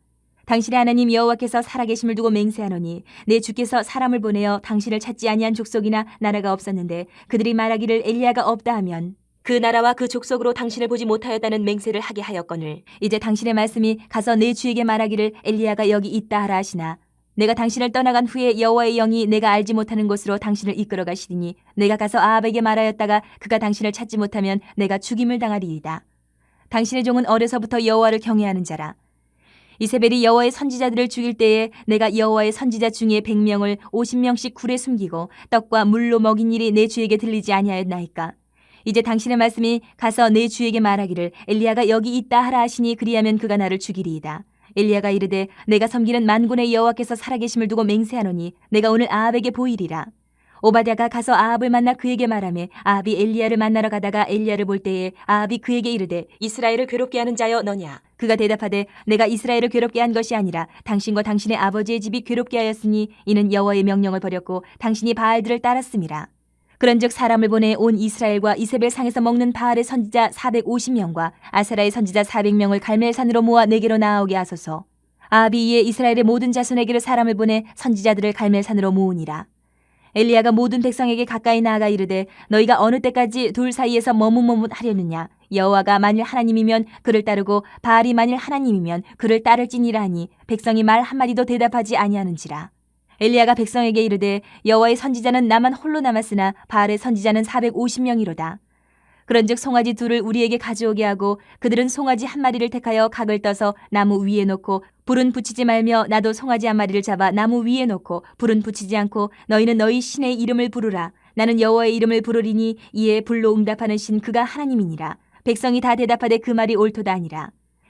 당신의 하나님 여호와께서 살아계심을 두고 맹세하노니 내 주께서 사람을 보내어 당신을 찾지 아니한 족속이나 나라가 없었는데 그들이 말하기를 엘리야가 없다 하면 그 나라와 그 족속으로 당신을 보지 못하였다는 맹세를 하게 하였거늘 이제 당신의 말씀이 가서 내 주에게 말하기를 엘리야가 여기 있다 하라 하시나 내가 당신을 떠나간 후에 여호와의 영이 내가 알지 못하는 곳으로 당신을 이끌어 가시리니 내가 가서 아합에게 말하였다가 그가 당신을 찾지 못하면 내가 죽임을 당하리이다. 당신의 종은 어려서부터 여호와를 경외하는 자라. 이세벨이 여호와의 선지자들을 죽일 때에 내가 여호와의 선지자 중에 100명을 50명씩 굴에 숨기고 떡과 물로 먹인 일이 내 주에게 들리지 아니하였나이까. 이제 당신의 말씀이 가서 내 주에게 말하기를 엘리야가 여기 있다 하라 하시니 그리하면 그가 나를 죽이리이다. 엘리야가 이르되 내가 섬기는 만군의 여호와께서 살아계심을 두고 맹세하노니 내가 오늘 아합에게 보이리라. 오바댜가 가서 아합을 만나 그에게 말하매 아합이 엘리야를 만나러 가다가 엘리야를 볼 때에 아합이 그에게 이르되 이스라엘을 괴롭게 하는 자여 너냐. 그가 대답하되 내가 이스라엘을 괴롭게 한 것이 아니라 당신과 당신의 아버지의 집이 괴롭게 하였으니 이는 여호와의 명령을 버렸고 당신이 바알들을 따랐음이라. 그런즉 사람을 보내 온 이스라엘과 이세벨 상에서 먹는 바알의 선지자 450명과 아세라의 선지자 400명을 갈멜산으로 모아 내게로 나아오게 하소서. 아합이 이에 이스라엘의 모든 자손에게로 사람을 보내 선지자들을 갈멜산으로 모으니라. 엘리야가 모든 백성에게 가까이 나아가 이르되 너희가 어느 때까지 둘 사이에서 머뭇머뭇하려느냐. 여호와가 만일 하나님이면 그를 따르고 바알이 만일 하나님이면 그를 따를지니라 하니 백성이 말 한마디도 대답하지 아니하는지라. 엘리야가 백성에게 이르되 여호와의 선지자는 나만 홀로 남았으나 바알의 선지자는 450명이로다. 그런즉 송아지 둘을 우리에게 가져오게 하고 그들은 송아지 한 마리를 택하여 각을 떠서 나무 위에 놓고 불은 붙이지 말며 나도 송아지 한 마리를 잡아 나무 위에 놓고 불은 붙이지 않고 너희는 너희 신의 이름을 부르라. 나는 여호와의 이름을 부르리니 이에 불로 응답하는 신 그가 하나님이니라. 백성이 다 대답하되 그 말이 옳도다 하니라.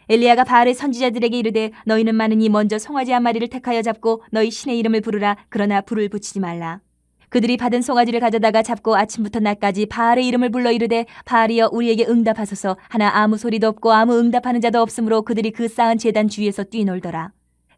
엘리야가 바알의 선지자들에게 이르되 너희는 많으니 먼저 송아지 한 마리를 택하여 잡고 너희 신의 이름을 부르라. 그러나 불을 붙이지 말라. 그들이 받은 송아지를 가져다가 잡고 아침부터 낮까지 바알의 이름을 불러 이르되 바알이여 우리에게 응답하소서. 하나 아무 소리도 없고 아무 응답하는 자도 없으므로 그들이 그 쌓은 제단 주위에서 뛰놀더라.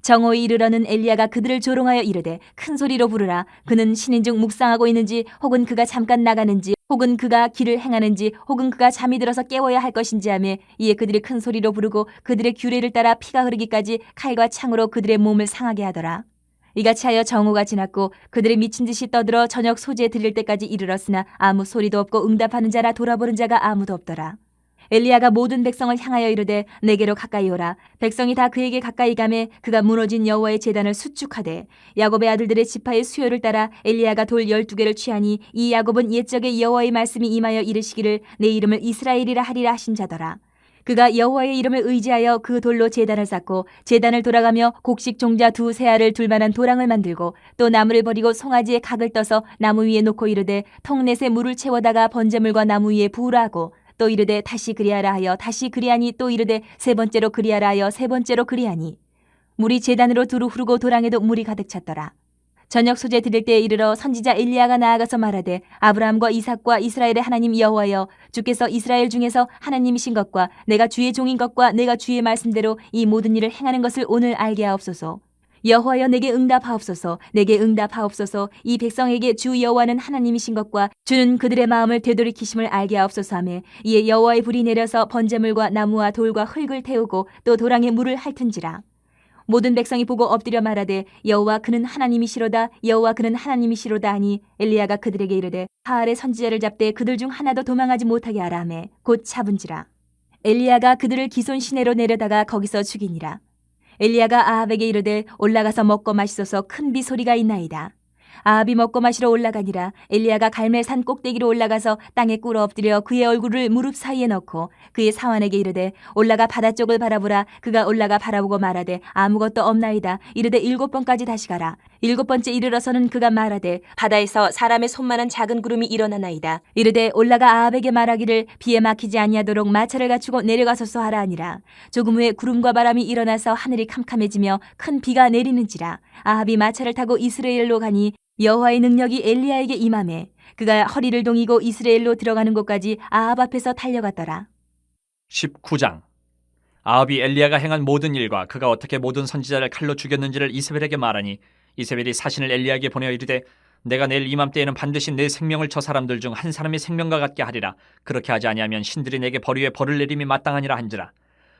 정오에 이르러는 엘리야가 그들을 조롱하여 이르되 큰 소리로 부르라. 그는 신인중 묵상하고 있는지 혹은 그가 잠깐 나가는지 혹은 그가 길을 행하는지 혹은 그가 잠이 들어서 깨워야 할 것인지 하며 이에 그들이 큰 소리로 부르고 그들의 규례를 따라 피가 흐르기까지 칼과 창으로 그들의 몸을 상하게 하더라. 이같이 하여 정오가 지났고 그들이 미친 듯이 떠들어 저녁 소재에 들릴 때까지 이르렀으나 아무 소리도 없고 응답하는 자나 돌아보는 자가 아무도 없더라. 엘리야가 모든 백성을 향하여 이르되 내게로 가까이 오라. 백성이 다 그에게 가까이 가매 그가 무너진 여호와의 제단을 수축하되 야곱의 아들들의 지파의 수요를 따라 엘리야가 돌 12개를 취하니 이 야곱은 옛적에 여호와의 말씀이 임하여 이르시기를 내 이름을 이스라엘이라 하리라 하신 자더라. 그가 여호와의 이름을 의지하여 그 돌로 제단을 쌓고 제단을 돌아가며 곡식 종자 두 세알을 둘 만한 도랑을 만들고 또 나무를 버리고 송아지에 각을 떠서 나무 위에 놓고 이르되 통넷에 물을 채워다가 번제물과 나무 위에 부으라 하고 또 이르되 다시 그리하라 하여 다시 그리하니 또 이르되 세 번째로 그리하라 하여 세 번째로 그리하니 물이 제단으로 두루 흐르고 도랑에도 물이 가득 찼더라. 저녁 소재 드릴 때에 이르러 선지자 엘리야가 나아가서 말하되 아브라함과 이삭과 이스라엘의 하나님 여호와여 주께서 이스라엘 중에서 하나님이신 것과 내가 주의 종인 것과 내가 주의 말씀대로 이 모든 일을 행하는 것을 오늘 알게 하옵소서. 여호와여 내게 응답하옵소서. 내게 응답하옵소서. 이 백성에게 주 여호와는 하나님이신 것과 주는 그들의 마음을 되돌이키심을 알게 하옵소서 하매 이에 여호와의 불이 내려서 번제물과 나무와 돌과 흙을 태우고 또 도랑에 물을 핥은지라. 모든 백성이 보고 엎드려 말하되 여호와 그는 하나님이시로다 여호와 그는 하나님이시로다 하니 엘리야가 그들에게 이르되 바알의 선지자를 잡되 그들 중 하나도 도망하지 못하게 하라 하매 곧 잡은지라. 엘리야가 그들을 기손 시내로 내려다가 거기서 죽이니라. 엘리야가 아합에게 이르되 올라가서 먹고 마시소서 큰 비 소리가 있나이다. 아합이 먹고 마시러 올라가니라. 엘리야가 갈멜산 꼭대기로 올라가서 땅에 꿇어 엎드려 그의 얼굴을 무릎 사이에 넣고 그의 사환에게 이르되 올라가 바다 쪽을 바라보라. 그가 올라가 바라보고 말하되 아무것도 없나이다. 이르되 7번까지 다시 가라. 7번째 이르러서는 그가 말하되 바다에서 사람의 손만한 작은 구름이 일어나나이다. 이르되 올라가 아합에게 말하기를 비에 막히지 아니하도록 마차를 갖추고 내려가소서 하라 하니라. 조금 후에 구름과 바람이 일어나서 하늘이 캄캄해지며 큰 비가 내리는지라. 아합이 마차를 타고 이스라엘로 가니 여호와의 능력이 엘리야에게 임하매 그가 허리를 동이고 이스라엘로 들어가는 곳까지 아합 앞에서 달려갔더라. 19장. 아합이 엘리야가 행한 모든 일과 그가 어떻게 모든 선지자를 칼로 죽였는지를 이세벨에게 말하니 이세벨이 사신을 엘리야에게 보내어 이르되 내가 내일 이맘때에는 반드시 내 생명을 저 사람들 중 한 사람의 생명과 같게 하리라. 그렇게 하지 아니하면 신들이 내게 벌 위에 벌을 내림이 마땅하니라 한지라.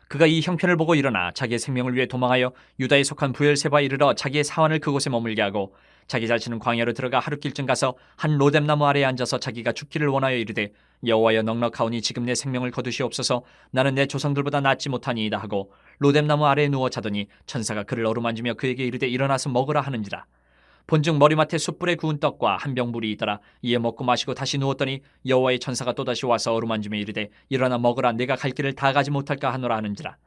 그가 이 형편을 보고 일어나 자기의 생명을 위해 도망하여 유다에 속한 부엘세바에 이르러 자기의 사환을 그곳에 머물게 하고 자기 자신은 광야로 들어가 하루길쯤 가서 한 로뎀나무 아래에 앉아서 자기가 죽기를 원하여 이르되 여호와여 넉넉하오니 지금 내 생명을 거두시옵소서. 나는 내 조상들보다 낫지 못하니이다 하고 로뎀나무 아래에 누워 자더니 천사가 그를 어루만지며 그에게 이르되 일어나서 먹으라 하는지라. 본즉 머리맡에 숯불에 구운 떡과 한 병 물이 있더라. 이에 먹고 마시고 다시 누웠더니 여호와의 천사가 또다시 와서 어루만지며 이르되 일어나 먹으라. 내가 갈 길을 다 가지 못할까 하노라 하는지라.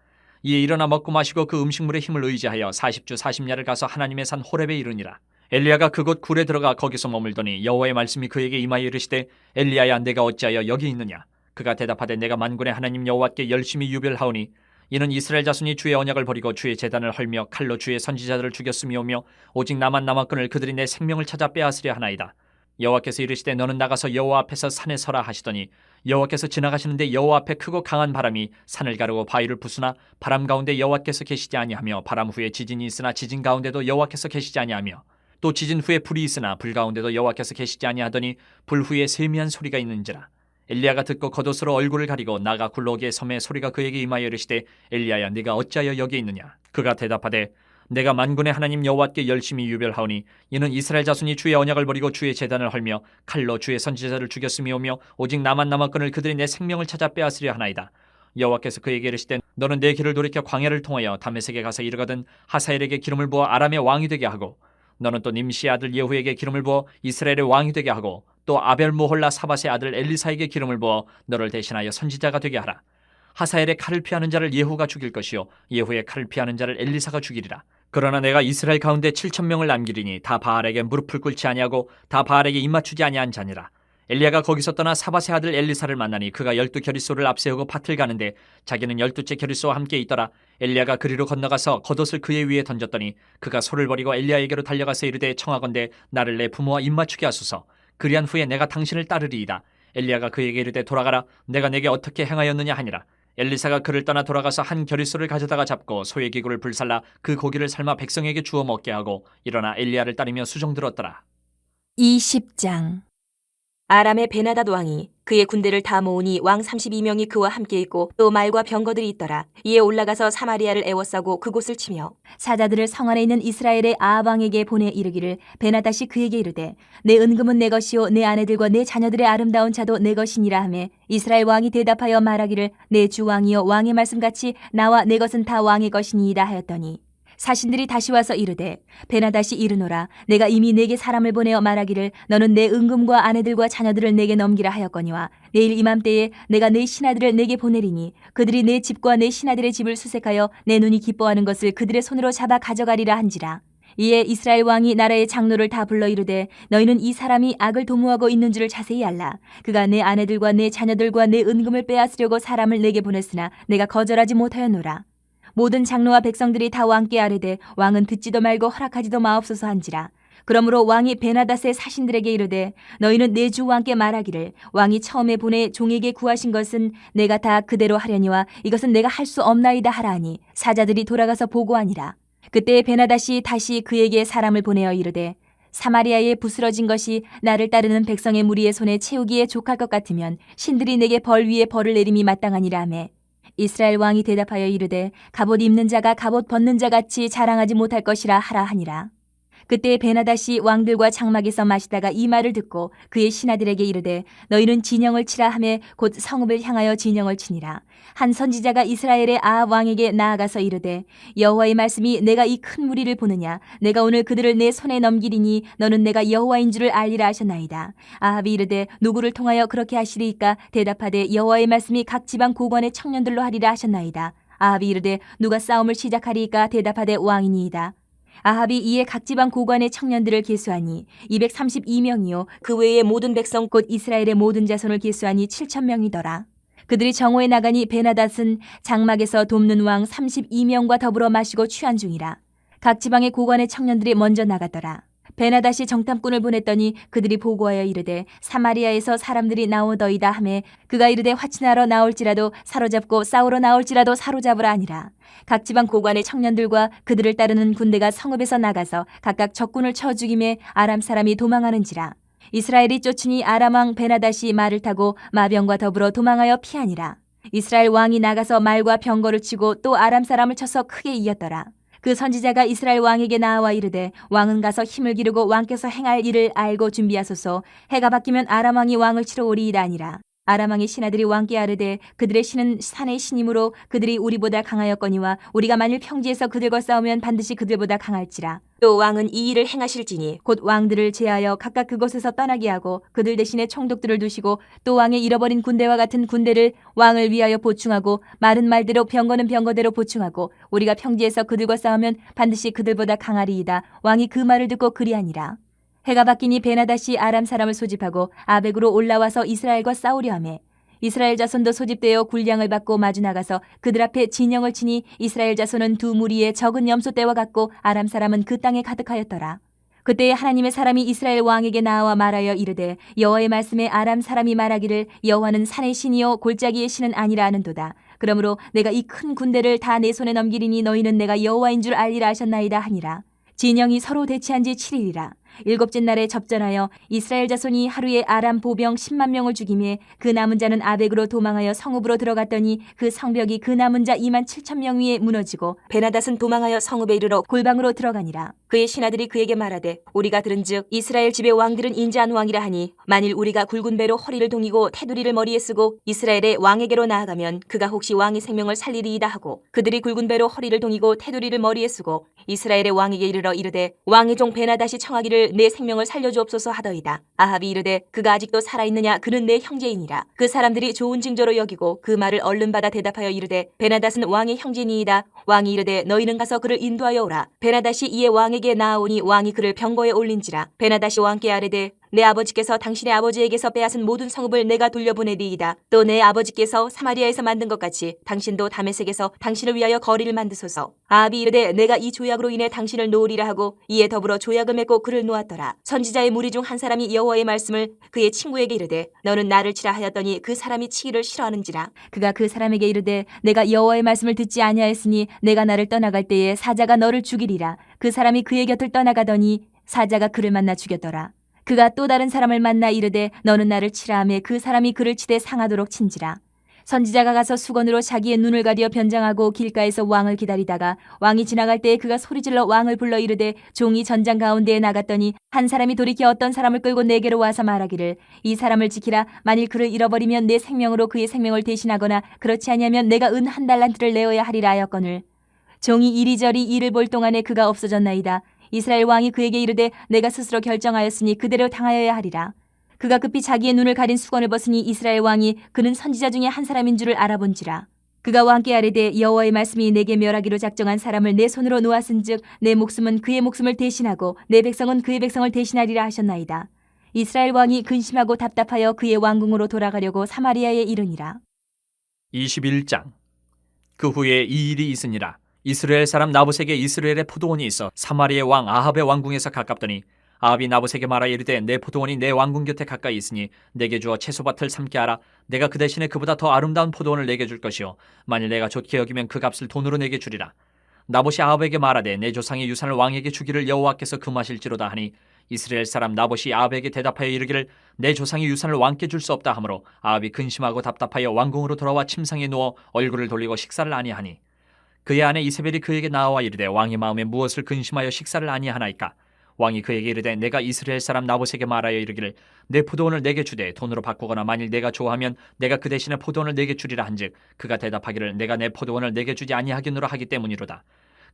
이에 일어나 먹고 마시고 그 음식물의 힘을 의지하여 40주 40야를 가서 하나님의 산 호렙에 이르니라. 엘리야가 그곳 굴에 들어가 거기서 머물더니 여호와의 말씀이 그에게 임하여 이르시되 엘리야야 내가 어찌하여 여기 있느냐. 그가 대답하되 내가 만군의 하나님 여호와께 열심히 유별하오니 이는 이스라엘 자손이 주의 언약을 버리고 주의 제단을 헐며 칼로 주의 선지자들을 죽였음이오며 오직 나만 남았거늘 그들이 내 생명을 찾아 빼앗으려 하나이다. 여호와께서 이르시되 너는 나가서 여호와 앞에서 산에 서라 하시더니 여호와께서 지나가시는데 여호와 앞에 크고 강한 바람이 산을 가르고 바위를 부수나 바람 가운데 여호와께서 계시지 아니하며 바람 후에 지진이 있으나 지진 가운데도 여호와께서 계시지 아니하며 또 지진 후에 불이 있으나 불 가운데도 여호와께서 계시지 아니하더니 불 후에 세미한 소리가 있는지라. 엘리야가 듣고 겉옷으로 얼굴을 가리고 나가 굴러오기에 섬에 소리가 그에게 임하여 이르시되 엘리야야 네가 어찌하여 여기 있느냐. 그가 대답하되 내가 만군의 하나님 여호와께 열심히 유별하오니 이는 이스라엘 자손이 주의 언약을 버리고 주의 제단을 헐며 칼로 주의 선지자를 죽였음이오며 오직 나만 남았거늘 그들이 내 생명을 찾아 빼앗으려 하나이다. 여호와께서 그에게 이르시되 너는 내 길을 돌이켜 광야를 통하여 다메섹에 가서 이르거든 하사엘에게 기름을 부어 아람의 왕이 되게 하고 너는 또 님시의 아들 예후에게 기름을 부어 이스라엘의 왕이 되게 하고 또 아벨모홀라 사밧의 아들 엘리사에게 기름을 부어 너를 대신하여 선지자가 되게 하라. 하사엘의 칼을 피하는 자를 예후가 죽일 것이요 예후의 칼을 피하는 자를 엘리사가 죽이리라. 그러나 내가 이스라엘 가운데 7,000명을 남기리니 다 바알에게 무릎을 꿇지 아니하고 다 바알에게 입맞추지 아니한 자니라. 엘리야가 거기서 떠나 사밧의 아들 엘리사를 만나니 그가 12겨릿소를 앞세우고 밭을 가는데 자기는 12째 겨릿소와 함께 있더라. 엘리야가 그리로 건너가서 겉옷을 그의 위에 던졌더니 그가 소를 버리고 엘리야에게로 달려가서 이르되 청하건대 나를 내 부모와 입맞추게 하소서. 그리한 후에 내가 당신을 따르리이다. 엘리야가 그에게 이르되 돌아가라. 내가 내게 어떻게 행하였느냐 하니라. 엘리사가 그를 떠나 돌아가서 한 겨릿소를 가져다가 잡고 소의 기구를 불살라 그 고기를 삶아 백성에게 주어 먹게 하고 일어나 엘리야를 따르며 수종들었더라. 20장. 아람의 베나닷 왕이 그의 군대를 다 모으니 왕 32명이 그와 함께 있고 또 말과 병거들이 있더라. 이에 올라가서 사마리아를 에워싸고 그곳을 치며 사자들을 성 안에 있는 이스라엘의 아합 왕에게 보내 이르기를 베나다시 그에게 이르되 내 은금은 내 것이요 내 아내들과 내 자녀들의 아름다운 차도 내 것이니라 하매 이스라엘 왕이 대답하여 말하기를 내 주 왕이여 왕의 말씀같이 나와 내 것은 다 왕의 것이니이다 하였더니 사신들이 다시 와서 이르되 베나다시 이르노라 내가 이미 내게 사람을 보내어 말하기를 너는 내 은금과 아내들과 자녀들을 내게 넘기라 하였거니와 내일 이맘때에 내가 내 신하들을 내게 보내리니 그들이 내 집과 내 신하들의 집을 수색하여 내 눈이 기뻐하는 것을 그들의 손으로 잡아 가져가리라 한지라. 이에 이스라엘 왕이 나라의 장로를 다 불러 이르되 너희는 이 사람이 악을 도모하고 있는 줄을 자세히 알라. 그가 내 아내들과 내 자녀들과 내 은금을 빼앗으려고 사람을 내게 보냈으나 내가 거절하지 못하였노라. 모든 장로와 백성들이 다 왕께 아뢰되 왕은 듣지도 말고 허락하지도 마옵소서 한지라. 그러므로 왕이 베나닷의 사신들에게 이르되 너희는 내 주 왕께 말하기를 왕이 처음에 보내 종에게 구하신 것은 내가 다 그대로 하려니와 이것은 내가 할 수 없나이다 하라 하니 사자들이 돌아가서 보고하니라. 그때 베나닷이 다시 그에게 사람을 보내어 이르되 사마리아에 부스러진 것이 나를 따르는 백성의 무리의 손에 채우기에 족할 것 같으면 신들이 내게 벌 위에 벌을 내림이 마땅하니라 하매 이스라엘 왕이 대답하여 이르되 갑옷 입는 자가 갑옷 벗는 자 같이 자랑하지 못할 것이라 하라 하니라. 그때 베나닷이 왕들과 장막에서 마시다가 이 말을 듣고 그의 신하들에게 이르되 너희는 진영을 치라 하매 곧 성읍을 향하여 진영을 치니라. 한 선지자가 이스라엘의 아합 왕에게 나아가서 이르되 여호와의 말씀이 내가 이 큰 무리를 보느냐 내가 오늘 그들을 내 손에 넘기리니 너는 내가 여호와인 줄을 알리라 하셨나이다. 아합이 이르되 누구를 통하여 그렇게 하시리이까 대답하되 여호와의 말씀이 각 지방 고관의 청년들로 하리라 하셨나이다. 아합이 이르되 누가 싸움을 시작하리이까 대답하되 왕이니이다. 아합이 이에 각 지방 고관의 청년들을 계수하니 232명이요 그 외의 모든 백성 곧 이스라엘의 모든 자손을 계수하니 7,000명이더라. 그들이 정오에 나가니 베나닷은 장막에서 돕는 왕 32명과 더불어 마시고 취한 중이라. 각 지방의 고관의 청년들이 먼저 나가더라. 베나닷이 정탐꾼을 보냈더니 그들이 보고하여 이르되 사마리아에서 사람들이 나오더이다 하매 그가 이르되 화친하러 나올지라도 사로잡고 싸우러 나올지라도 사로잡으라 하니라. 각 지방 고관의 청년들과 그들을 따르는 군대가 성읍에서 나가서 각각 적군을 쳐 죽임에 아람 사람이 도망하는지라. 이스라엘이 쫓으니 아람 왕 베나닷이 말을 타고 마병과 더불어 도망하여 피하니라. 이스라엘 왕이 나가서 말과 병거를 치고 또 아람 사람을 쳐서 크게 이겼더라. 그 선지자가 이스라엘 왕에게 나와 이르되 왕은 가서 힘을 기르고 왕께서 행할 일을 알고 준비하소서. 해가 바뀌면 아람 왕이 왕을 치러 오리이다 아니라. 아람 왕의 신하들이 왕께 아뢰되 그들의 신은 산의 신이므로 그들이 우리보다 강하였거니와 우리가 만일 평지에서 그들과 싸우면 반드시 그들보다 강할지라. 또 왕은 이 일을 행하실지니 곧 왕들을 제하여 각각 그곳에서 떠나게 하고 그들 대신에 총독들을 두시고 또 왕의 잃어버린 군대와 같은 군대를 왕을 위하여 보충하고 말은 말대로 병거는 병거대로 보충하고 우리가 평지에서 그들과 싸우면 반드시 그들보다 강하리이다. 왕이 그 말을 듣고 그리하니라. 해가 바뀌니 베나닷이 아람 사람을 소집하고 아벡으로 올라와서 이스라엘과 싸우려 하매 이스라엘 자손도 소집되어 군량을 받고 마주 나가서 그들 앞에 진영을 치니 이스라엘 자손은 두 무리의 적은 염소떼와 같고 아람 사람은 그 땅에 가득하였더라. 그때에 하나님의 사람이 이스라엘 왕에게 나와 말하여 이르되 여호와의 말씀에 아람 사람이 말하기를 여호와는 산의 신이요 골짜기의 신은 아니라 하는도다. 그러므로 내가 이 큰 군대를 다 내 손에 넘기리니 너희는 내가 여호와인 줄 알리라 하셨나이다 하니라. 진영이 서로 대치한 지 7일이라. 일곱째 날에 접전하여 이스라엘 자손이 하루에 아람 보병 10만 명을 죽이며 그 남은 자는 아벡으로 도망하여 성읍으로 들어갔더니 그 성벽이 그 남은 자 2만 7천 명 위에 무너지고 베나닷은 도망하여 성읍에 이르러 골방으로 들어가니라. 그의 신하들이 그에게 말하되 우리가 들은즉 이스라엘 집의 왕들은 인자한 왕이라 하니 만일 우리가 굵은 배로 허리를 동이고 테두리를 머리에 쓰고 이스라엘의 왕에게로 나아가면 그가 혹시 왕의 생명을 살리리이다 하고 그들이 굵은 배로 허리를 동이고 테두리를 머리에 쓰고 이스라엘의 왕에게 이르러 이르되 왕의 종 베나닷이 청하기를 내 생명을 살려주옵소서 하더이다. 아합이 이르되 그가 아직도 살아있느냐 그는 내 형제이니라. 그 사람들이 좋은 징조로 여기고 그 말을 얼른 받아 대답하여 이르되 베나닷은 왕의 형제니이다. 왕이 이르되 너희는 가서 그를 인도하여 오라. 베나닷이 이에 왕에게 나아오니 왕이 그를 병거에 올린지라. 베나닷이 왕께 아뢰되 내 아버지께서 당신의 아버지에게서 빼앗은 모든 성읍을 내가 돌려보내리이다. 또 내 아버지께서 사마리아에서 만든 것 같이 당신도 다메섹에서 당신을 위하여 거리를 만드소서. 아합이 이르되 내가 이 조약으로 인해 당신을 놓으리라 하고 이에 더불어 조약을 맺고 그를 놓았더라. 선지자의 무리 중 한 사람이 여호와의 말씀을 그의 친구에게 이르되 너는 나를 치라 하였더니 그 사람이 치기를 싫어하는지라. 그가 그 사람에게 이르되 내가 여호와의 말씀을 듣지 아니하였으니 내가 나를 떠나갈 때에 사자가 너를 죽이리라. 그 사람이 그의 곁을 떠나가더니 사자가 그를 만나 죽였더라. 그가 또 다른 사람을 만나 이르되 너는 나를 치라 하매 그 사람이 그를 치되 상하도록 친지라. 선지자가 가서 수건으로 자기의 눈을 가리어 변장하고 길가에서 왕을 기다리다가 왕이 지나갈 때에 그가 소리질러 왕을 불러 이르되 종이 전장 가운데에 나갔더니 한 사람이 돌이켜 어떤 사람을 끌고 내게로 와서 말하기를 이 사람을 지키라. 만일 그를 잃어버리면 내 생명으로 그의 생명을 대신하거나 그렇지 아니하면 내가 은 1달란트를 내어야 하리라 하였거늘 종이 이리저리 이를 볼 동안에 그가 없어졌나이다. 이스라엘 왕이 그에게 이르되 내가 스스로 결정하였으니 그대로 당하여야 하리라. 그가 급히 자기의 눈을 가린 수건을 벗으니 이스라엘 왕이 그는 선지자 중에 한 사람인 줄을 알아본지라. 그가 왕께 아뢰되 여호와의 말씀이 내게 멸하기로 작정한 사람을 내 손으로 놓았은즉 내 목숨은 그의 목숨을 대신하고 내 백성은 그의 백성을 대신하리라 하셨나이다. 이스라엘 왕이 근심하고 답답하여 그의 왕궁으로 돌아가려고 사마리아에 이르니라. 21장. 그 후에 이 일이 있으니라. 이스라엘 사람 나봇에게 이스라엘의 포도원이 있어 사마리아의 왕 아합의 왕궁에서 가깝더니 아합이 나봇에게 말하 이르되 내 포도원이 내 왕궁 곁에 가까이 있으니 내게 주어 채소밭을 삼게 하라. 내가 그 대신에 그보다 더 아름다운 포도원을 내게 줄 것이요 만일 내가 좋게 여기면 그 값을 돈으로 내게 주리라. 나봇이 아합에게 말하되 내 조상의 유산을 왕에게 주기를 여호와께서 금하실지로다 하니 이스라엘 사람 나봇이 아합에게 대답하여 이르기를 내 조상의 유산을 왕께 줄 수 없다 하므로 아합이 근심하고 답답하여 왕궁으로 돌아와 침상에 누워 얼굴을 돌리고 식사를 아니하니 그의 아내 이세벨이 그에게 나와 이르되 왕의 마음에 무엇을 근심하여 식사를 아니하나이까. 왕이 그에게 이르되 내가 이스라엘 사람 나봇에게 말하여 이르기를 내 포도원을 내게 주되 돈으로 바꾸거나 만일 내가 좋아하면 내가 그 대신에 포도원을 내게 주리라 한즉 그가 대답하기를 내가 내 포도원을 내게 주지 아니하겠노라 하기 때문이로다.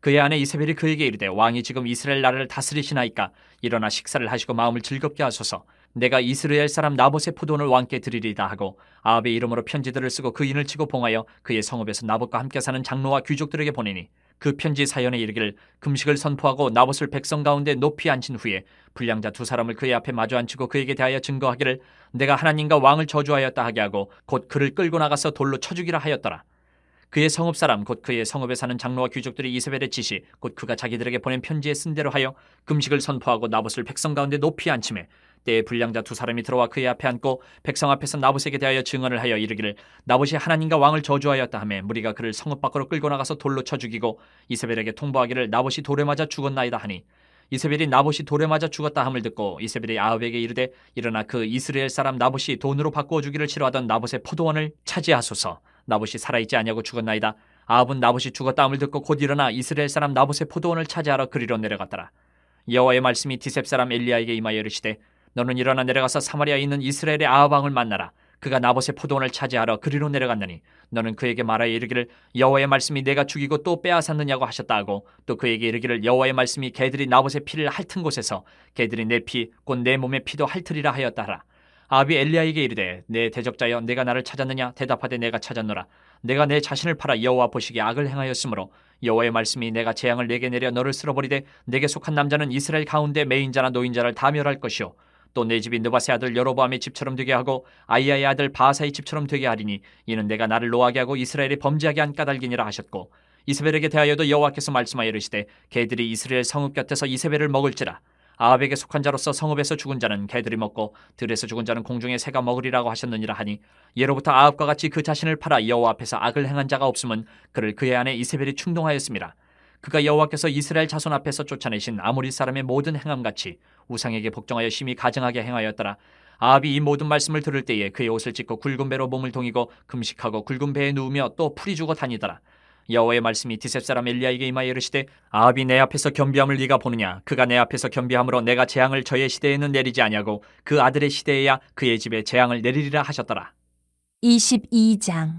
그의 아내 이세벨이 그에게 이르되 왕이 지금 이스라엘 나라를 다스리시나이까. 일어나 식사를 하시고 마음을 즐겁게 하소서. 내가 이스라엘 사람 나봇의 포도원을 왕께 드리리다 하고 아합의 이름으로 편지들을 쓰고 그 인을 치고 봉하여 그의 성읍에서 나봇과 함께 사는 장로와 귀족들에게 보내니 그 편지 사연에 이르기를 금식을 선포하고 나봇을 백성 가운데 높이 앉힌 후에 불량자 2사람을 그의 앞에 마주 앉히고 그에게 대하여 증거하기를 내가 하나님과 왕을 저주하였다 하게 하고 곧 그를 끌고 나가서 돌로 쳐 죽이라 하였더라. 그의 성읍 사람 곧 그의 성읍에 사는 장로와 귀족들이 이세벨의 지시 곧 그가 자기들에게 보낸 편지에 쓴 대로 하여 금식을 선포하고 나봇을 백성 가운데 높이 앉히매 때에 불량자 2사람이 들어와 그의 앞에 앉고 백성 앞에서 나봇에게 대하여 증언을 하여 이르기를 나봇이 하나님과 왕을 저주하였다 하며 무리가 그를 성읍 밖으로 끌고 나가서 돌로 쳐 죽이고 이세벨에게 통보하기를 나봇이 돌에 맞아 죽었나이다 하니 이세벨이 나봇이 돌에 맞아 죽었다 함을 듣고 이세벨이 아합에게 이르되 일어나 그 이스라엘 사람 나봇이 돈으로 바꾸어 주기를 싫어하던 나봇의 포도원을 차지하소서. 나봇이 살아있지 아니하고 죽었나이다. 아합은 나봇이 죽었다 함을 듣고 곧 일어나 이스라엘 사람 나봇의 포도원을 차지하러 그리로 내려갔더라. 여호와의 말씀이 디셉 사람 엘리야에게 임하여 이르시되 너는 일어나 내려가서 사마리아에 있는 이스라엘의 아합 왕을 만나라. 그가 나봇의 포도원을 차지하러 그리로 내려갔느니 너는 그에게 말하여 이르기를 여호와의 말씀이 내가 죽이고 또 빼앗았느냐고 하셨다 하고 또 그에게 이르기를 여호와의 말씀이 개들이 나봇의 피를 핥은 곳에서 개들이 내 피 곧 내 몸의 피도 핥으리라 하였다 하라. 아합이 엘리야에게 이르되 내 대적자여 내가 나를 찾았느냐. 대답하되 내가 찾았노라. 내가 내 자신을 팔아 여호와 보시기에 악을 행하였으므로 여호와의 말씀이 내가 재앙을 내게 내려 너를 쓸어버리되 내게 속한 남자는 이스라엘 가운데 매인자나 노인자를 다 멸할 것이요 또 내 집이 느바세 아들 여로보암의 집처럼 되게 하고 아이야의 아들 바사의 집처럼 되게 하리니 이는 내가 나를 노하게 하고 이스라엘이 범죄하게 한 까닭이니라 하셨고 이세벨에게 대하여도 여호와께서 말씀하여 이르시되 개들이 이스라엘 성읍 곁에서 이세벨을 먹을지라. 아합에게 속한 자로서 성읍에서 죽은 자는 개들이 먹고 들에서 죽은 자는 공중의 새가 먹으리라고 하셨느니라 하니 예로부터 아합과 같이 그 자신을 팔아 여호와 앞에서 악을 행한 자가 없음은 그를 그의 아내 이세벨이 충동하였습니다. 그가 여호와께서 이스라엘 자손 앞에서 쫓아내신 아모리 사람의 모든 행함같이 우상에게 복종하여 심히 가증하게 행하였더라. 아합이 이 모든 말씀을 들을 때에 그의 옷을 찢고 굵은 배로 몸을 동이고 금식하고 굵은 배에 누우며 또 풀이 죽어 다니더라. 여호와의 말씀이 디셉 사람 엘리야에게 임하여 이르시되 아합이 내 앞에서 겸비함을 네가 보느냐. 그가 내 앞에서 겸비함으로 내가 재앙을 저의 시대에는 내리지 아니하고 그 아들의 시대에야 그의 집에 재앙을 내리리라 하셨더라. 22장.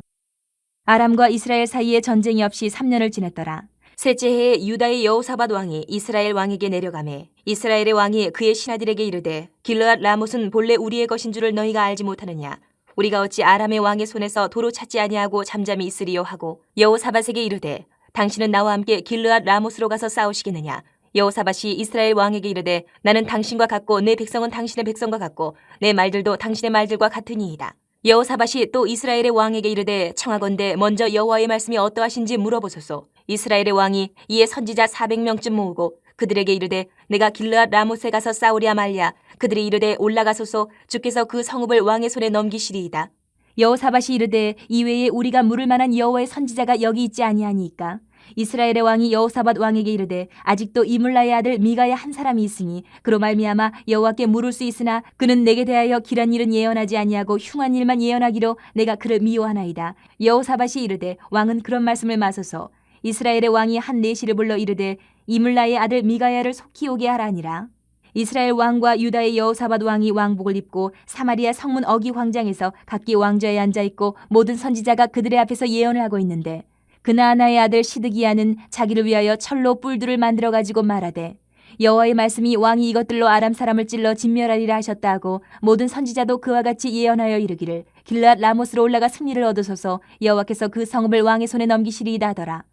아람과 이스라엘 사이에 전쟁이 없이 3년을 지냈더라. 셋째 해에 유다의 여호사밧 왕이 이스라엘 왕에게 내려가매 이스라엘의 왕이 그의 신하들에게 이르되 길르앗 라못은 본래 우리의 것인 줄을 너희가 알지 못하느냐. 우리가 어찌 아람의 왕의 손에서 도로 찾지 아니하고 잠잠히 있으리요 하고 여호사밧에게 이르되 당신은 나와 함께 길르앗 라못으로 가서 싸우시겠느냐. 여호사밧이 이스라엘 왕에게 이르되 나는 당신과 같고 내 백성은 당신의 백성과 같고 내 말들도 당신의 말들과 같으니이다. 여호사밧이 또 이스라엘의 왕에게 이르되 청하건대 먼저 여호와의 말씀이 어떠하신지 물어보소서. 이스라엘의 왕이 이에 선지자 400명쯤 모으고 그들에게 이르되 내가 길르앗 라못에 가서 싸우랴 말랴. 그들이 이르되 올라가소서. 주께서 그 성읍을 왕의 손에 넘기시리이다. 여호사밧이 이르되 이외에 우리가 물을 만한 여호와의 선지자가 여기 있지 아니하니이까. 이스라엘의 왕이 여호사밧 왕에게 이르되 아직도 이물라의 아들 미가야 한 사람이 있으니 그로 말미암아 여호와께 물을 수 있으나 그는 내게 대하여 길한 일은 예언하지 아니하고 흉한 일만 예언하기로 내가 그를 미워하나이다. 여호사밧이 이르되 왕은 그런 말씀을 마소서. 이스라엘의 왕이 한 내시를 불러 이르되 이물라의 아들 미가야를 속히 오게 하라니라. 이스라엘 왕과 유다의 여호사밧 왕이 왕복을 입고 사마리아 성문 어기 광장에서 각기 왕좌에 앉아 있고 모든 선지자가 그들의 앞에서 예언을 하고 있는데 그나아나의 아들 시드기야는 자기를 위하여 철로 뿔들을 만들어 가지고 말하되 여호와의 말씀이 왕이 이것들로 아람 사람을 찔러 진멸하리라 하셨다 하고 모든 선지자도 그와 같이 예언하여 이르기를 길르앗 라모스로 올라가 승리를 얻으소서 여호와께서 그 성읍을 왕의 손에 넘기시리이다 하더라.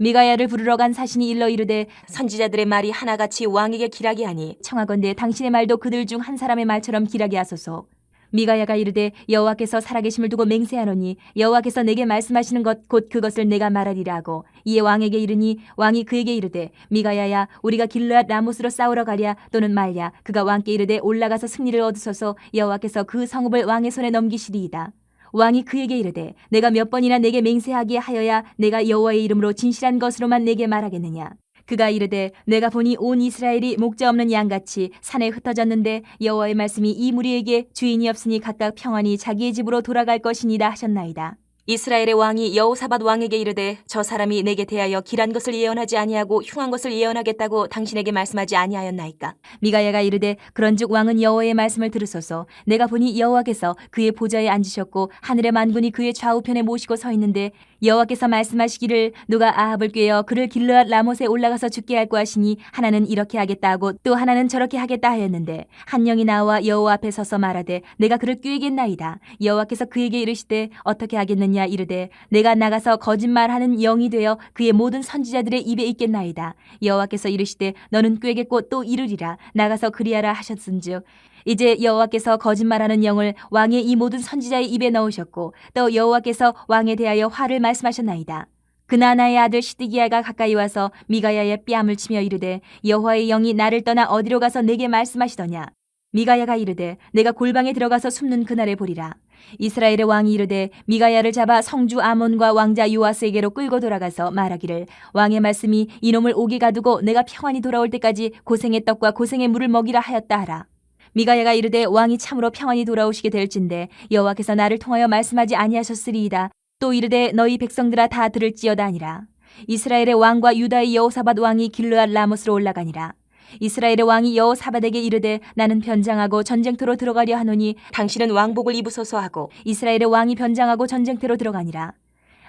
미가야를 부르러 간 사신이 일러 이르되 선지자들의 말이 하나같이 왕에게 길하게 하니 청하건대 당신의 말도 그들 중 한 사람의 말처럼 길하게 하소서. 미가야가 이르되 여호와께서 살아계심을 두고 맹세하노니 여호와께서 내게 말씀하시는 것 곧 그것을 내가 말하리라 하고 이에 왕에게 이르니 왕이 그에게 이르되 미가야야 우리가 길르앗 라모스로 싸우러 가랴 또는 말랴. 그가 왕께 이르되 올라가서 승리를 얻으소서 여호와께서 그 성읍을 왕의 손에 넘기시리이다. 왕이 그에게 이르되 내가 몇 번이나 내게 맹세하게 하여야 내가 여호와의 이름으로 진실한 것으로만 내게 말하겠느냐. 그가 이르되 내가 보니 온 이스라엘이 목자 없는 양같이 산에 흩어졌는데 여호와의 말씀이 이 무리에게 주인이 없으니 각각 평안히 자기의 집으로 돌아갈 것이니이다 하셨나이다. 이스라엘의 왕이 여호사밧 왕에게 이르되 저 사람이 내게 대하여 길한 것을 예언하지 아니하고 흉한 것을 예언하겠다고 당신에게 말씀하지 아니하였나이까. 미가야가 이르되 그런즉 왕은 여호와의 말씀을 들으소서. 내가 보니 여호와께서 그의 보좌에 앉으셨고 하늘의 만군이 그의 좌우편에 모시고 서 있는데 여호와께서 말씀하시기를 누가 아합을 꾀어 그를 길르앗 라못에 올라가서 죽게 할고 하시니 하나는 이렇게 하겠다 하고 또 하나는 저렇게 하겠다 하였는데 한 영이 나와 여호와 앞에 서서 말하되 내가 그를 꾀겠나이다. 여호와께서 그에게 이르시되 어떻게 하겠느냐 이르되 내가 나가서 거짓말하는 영이 되어 그의 모든 선지자들의 입에 있겠나이다. 여호와께서 이르시되 너는 꾀겠고 또 이르리라. 나가서 그리하라 하셨은즉 이제 여호와께서 거짓말하는 영을 왕의 이 모든 선지자의 입에 넣으셨고 또 여호와께서 왕에 대하여 화를 말씀하셨나이다. 그나아나의 아들 시드기야가 가까이 와서 미가야의 뺨을 치며 이르되 여호와의 영이 나를 떠나 어디로 가서 내게 말씀하시더냐. 미가야가 이르되 내가 골방에 들어가서 숨는 그날에 보리라. 이스라엘의 왕이 이르되 미가야를 잡아 성주 아몬과 왕자 요아스에게로 끌고 돌아가서 말하기를 왕의 말씀이 이놈을 옥에 가두고 내가 평안히 돌아올 때까지 고생의 떡과 고생의 물을 먹이라 하였다 하라. 미가야가 이르되 왕이 참으로 평안히 돌아오시게 될진데 여호와께서 나를 통하여 말씀하지 아니하셨으리이다. 또 이르되 너희 백성들아 다 들을지어다 하니라. 이스라엘의 왕과 유다의 여호사밧 왕이 길르앗 라못으로 올라가니라. 이스라엘의 왕이 여호사밧에게 이르되 나는 변장하고 전쟁터로 들어가려 하노니 당신은 왕복을 입으소서 하고 이스라엘의 왕이 변장하고 전쟁터로 들어가니라.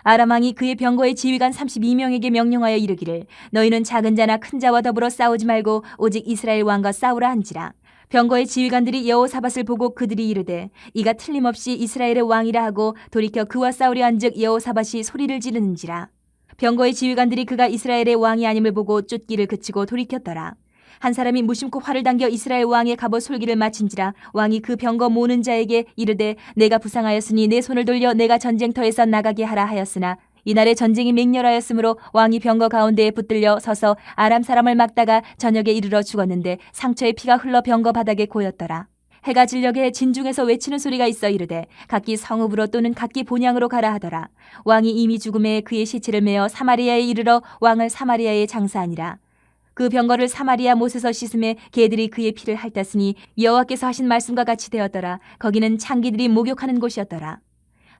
아람 왕이 그의 병거의 지휘관 32명에게 명령하여 이르기를 너희는 작은 자나 큰 자와 더불어 싸우지 말고 오직 이스라엘 왕과 싸우라 한지라. 병거의 지휘관들이 여호사밧을 보고 그들이 이르되 이가 틀림없이 이스라엘의 왕이라 하고 돌이켜 그와 싸우려 한즉 여호사밧이 소리를 지르는지라. 병거의 지휘관들이 그가 이스라엘의 왕이 아님을 보고 쫓기를 그치고 돌이켰더라. 한 사람이 무심코 활을 당겨 이스라엘 왕의 갑옷 솔기를 맞힌지라. 왕이 그 병거 모는 자에게 이르되 내가 부상하였으니 내 손을 돌려 내가 전쟁터에서 나가게 하라 하였으나 이날에 전쟁이 맹렬하였으므로 왕이 병거 가운데에 붙들려 서서 아람 사람을 막다가 저녁에 이르러 죽었는데 상처의 피가 흘러 병거 바닥에 고였더라. 해가 질녘에 진중에서 외치는 소리가 있어 이르되 각기 성읍으로 또는 각기 본향으로 가라 하더라. 왕이 이미 죽음에 그의 시체를 메어 사마리아에 이르러 왕을 사마리아에 장사하니라. 그 병거를 사마리아 못에서 씻음에 개들이 그의 피를 핥았으니 여호와께서 하신 말씀과 같이 되었더라. 거기는 창기들이 목욕하는 곳이었더라.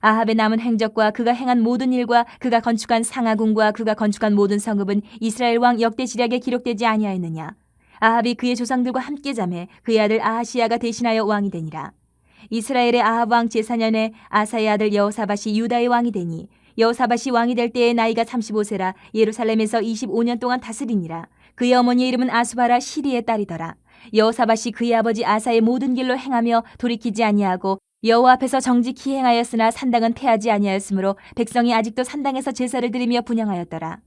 아합의 남은 행적과 그가 행한 모든 일과 그가 건축한 상하궁과 그가 건축한 모든 성읍은 이스라엘 왕 역대지략에 기록되지 아니하였느냐. 아합이 그의 조상들과 함께 잠해 그의 아들 아하시야가 대신하여 왕이 되니라. 이스라엘의 아합 왕 제4년에 아사의 아들 여호사밧이 유다의 왕이 되니 여호사밧이 왕이 될 때의 나이가 35세라 예루살렘에서 25년 동안 다스리니라. 그의 어머니의 이름은 아수바라 시리의 딸이더라. 여호사밧이 그의 아버지 아사의 모든 길로 행하며 돌이키지 아니하고 여호와 앞에서 정직히 행하였으나 산당은 패하지 아니하였으므로 백성이 아직도 산당에서 제사를 드리며 분향하였더라.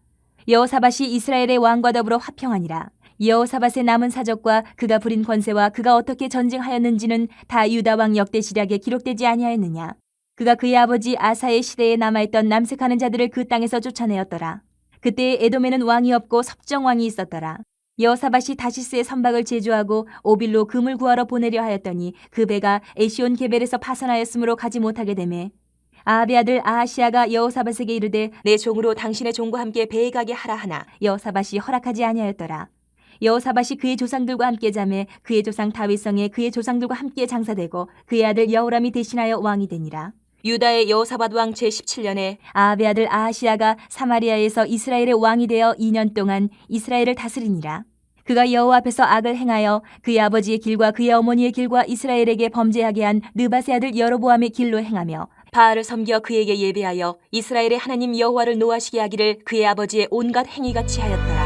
여호사밧이 이스라엘의 왕과 더불어 화평하니라. 여호사밧의 남은 사적과 그가 부린 권세와 그가 어떻게 전쟁하였는지는 다 유다 왕 역대시략에 기록되지 아니하였느냐. 그가 그의 아버지 아사의 시대에 남아있던 남색하는 자들을 그 땅에서 쫓아내었더라. 그때 에돔에는 왕이 없고 섭정왕이 있었더라. 여호사밧이 다시스의 선박을 제조하고 오빌로 금을 구하러 보내려 하였더니 그 배가 에시온 게벨에서 파선하였으므로 가지 못하게 되매 아합의 아들 아하시아가 여호사밧에게 이르되 내 종으로 당신의 종과 함께 배에 가게 하라 하나 여호사밧이 허락하지 아니하였더라. 여호사밧이 그의 조상들과 함께 자매 그의 조상 다윗성에 그의 조상들과 함께 장사되고 그의 아들 여호람이 대신하여 왕이 되니라. 유다의 여호사밧 왕 제17년에 아합의 아들 아하시아가 사마리아에서 이스라엘의 왕이 되어 2년 동안 이스라엘을 다스리니라. 그가 여호와 앞에서 악을 행하여 그의 아버지의 길과 그의 어머니의 길과 이스라엘에게 범죄하게 한 느밧의 아들 여로보암의 길로 행하며 바알을 섬겨 그에게 예배하여 이스라엘의 하나님 여호와를 노하시게 하기를 그의 아버지의 온갖 행위같이 하였더라.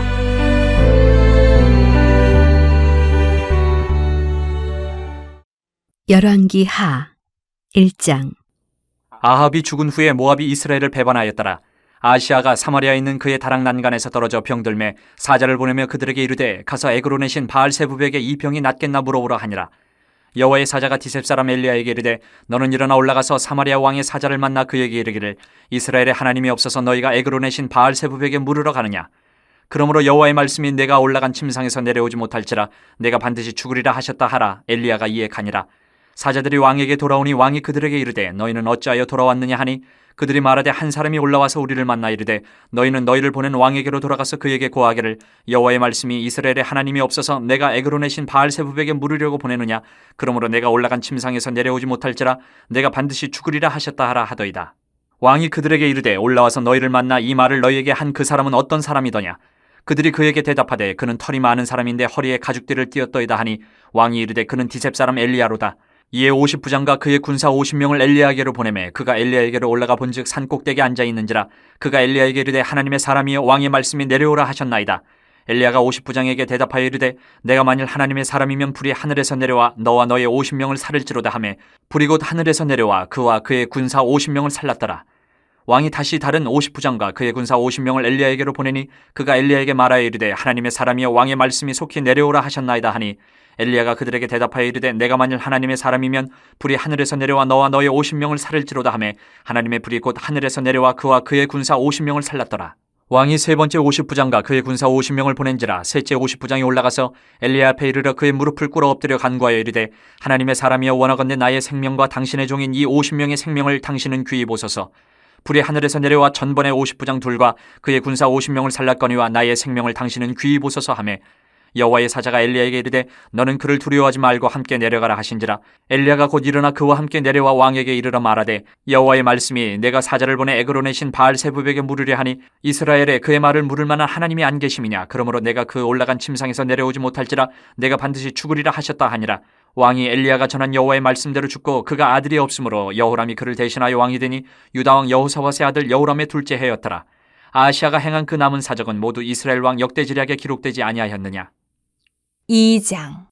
열왕기 하 1장. 아합이 죽은 후에 모압이 이스라엘을 배반하였더라. 아시아가 사마리아에 있는 그의 다락 난간에서 떨어져 병들매 사자를 보내며 그들에게 이르되 가서 에그론에 신 바알세부백에 이 병이 낫겠나 물어보라 하니라. 여호와의 사자가 디셉 사람 엘리야에게 이르되 너는 일어나 올라가서 사마리아 왕의 사자를 만나 그에게 이르기를 이스라엘의 하나님이 없어서 너희가 에그론에 신 바알세부백에 물으러 가느냐. 그러므로 여호와의 말씀이 내가 올라간 침상에서 내려오지 못할지라 내가 반드시 죽으리라 하셨다 하라. 엘리야가 이에 가니라. 사자들이 왕에게 돌아오니 왕이 그들에게 이르되 너희는 어찌하여 돌아왔느냐 하니 그들이 말하되 한 사람이 올라와서 우리를 만나 이르되 너희는 너희를 보낸 왕에게로 돌아가서 그에게 고하기를 여호와의 말씀이 이스라엘의 하나님이 없어서 내가 에그론에 신 바알세부백에 물으려고 보내느냐. 그러므로 내가 올라간 침상에서 내려오지 못할지라 내가 반드시 죽으리라 하셨다 하라 하더이다. 왕이 그들에게 이르되 올라와서 너희를 만나 이 말을 너희에게 한 그 사람은 어떤 사람이더냐. 그들이 그에게 대답하되 그는 털이 많은 사람인데 허리에 가죽띠를 띠었더이다 하니 왕이 이르되 그는 디셉 사람 엘리야로다. 이에 50부장과 그의 군사 50명을 엘리야에게로 보내매 그가 엘리야에게로 올라가 본즉 산 꼭대기에 앉아 있는지라. 그가 엘리야에게 이르되 하나님의 사람이여 왕의 말씀이 내려오라 하셨나이다. 엘리야가 50부장에게 대답하여 이르되 내가 만일 하나님의 사람이면 불이 하늘에서 내려와 너와 너의 50명을 살을지로다 하매 불이 곧 하늘에서 내려와 그와 그의 군사 50명을 살랐더라. 왕이 다시 다른 50부장과 그의 군사 50명을 엘리야에게로 보내니 그가 엘리야에게 말하여 이르되 하나님의 사람이여 왕의 말씀이 속히 내려오라 하셨나이다 하니 엘리야가 그들에게 대답하여 이르되 내가 만일 하나님의 사람이면 불이 하늘에서 내려와 너와 너의 50명을 살을지로다 하매 하나님의 불이 곧 하늘에서 내려와 그와 그의 군사 50명을 살랐더라. 왕이 세 번째 50부장과 그의 군사 50명을 보낸지라 셋째 50부장이 올라가서 엘리야 앞에 이르러 그의 무릎을 꿇어 엎드려 간구하여 이르되 하나님의 사람이여 원하건대 나의 생명과 당신의 종인 이 50명의 생명을 당신은 귀히 보소서. 불이 하늘에서 내려와 전번의 50부장 둘과 그의 군사 50명을 살랐거니와 나의 생명을 당신은 귀히 보소서 하매 여호와의 사자가 엘리야에게 이르되 너는 그를 두려워하지 말고 함께 내려가라 하신지라. 엘리야가 곧 일어나 그와 함께 내려와 왕에게 이르러 말하되 여호와의 말씀이 내가 사자를 보내 에그론에 신 바알세부백에 물으려 하니 이스라엘에 그의 말을 물을 만한 하나님이 안 계심이냐. 그러므로 내가 그 올라간 침상에서 내려오지 못할지라 내가 반드시 죽으리라 하셨다 하니라. 왕이 엘리야가 전한 여호와의 말씀대로 죽고 그가 아들이 없으므로 여호람이 그를 대신하여 왕이 되니 유다왕 여호사밧의 아들 여호람의 둘째 해였더라. 아시아가 행한 그 남은 사적은 모두 이스라엘 왕 역대지략에 기록되지 아니하였느냐. 2장.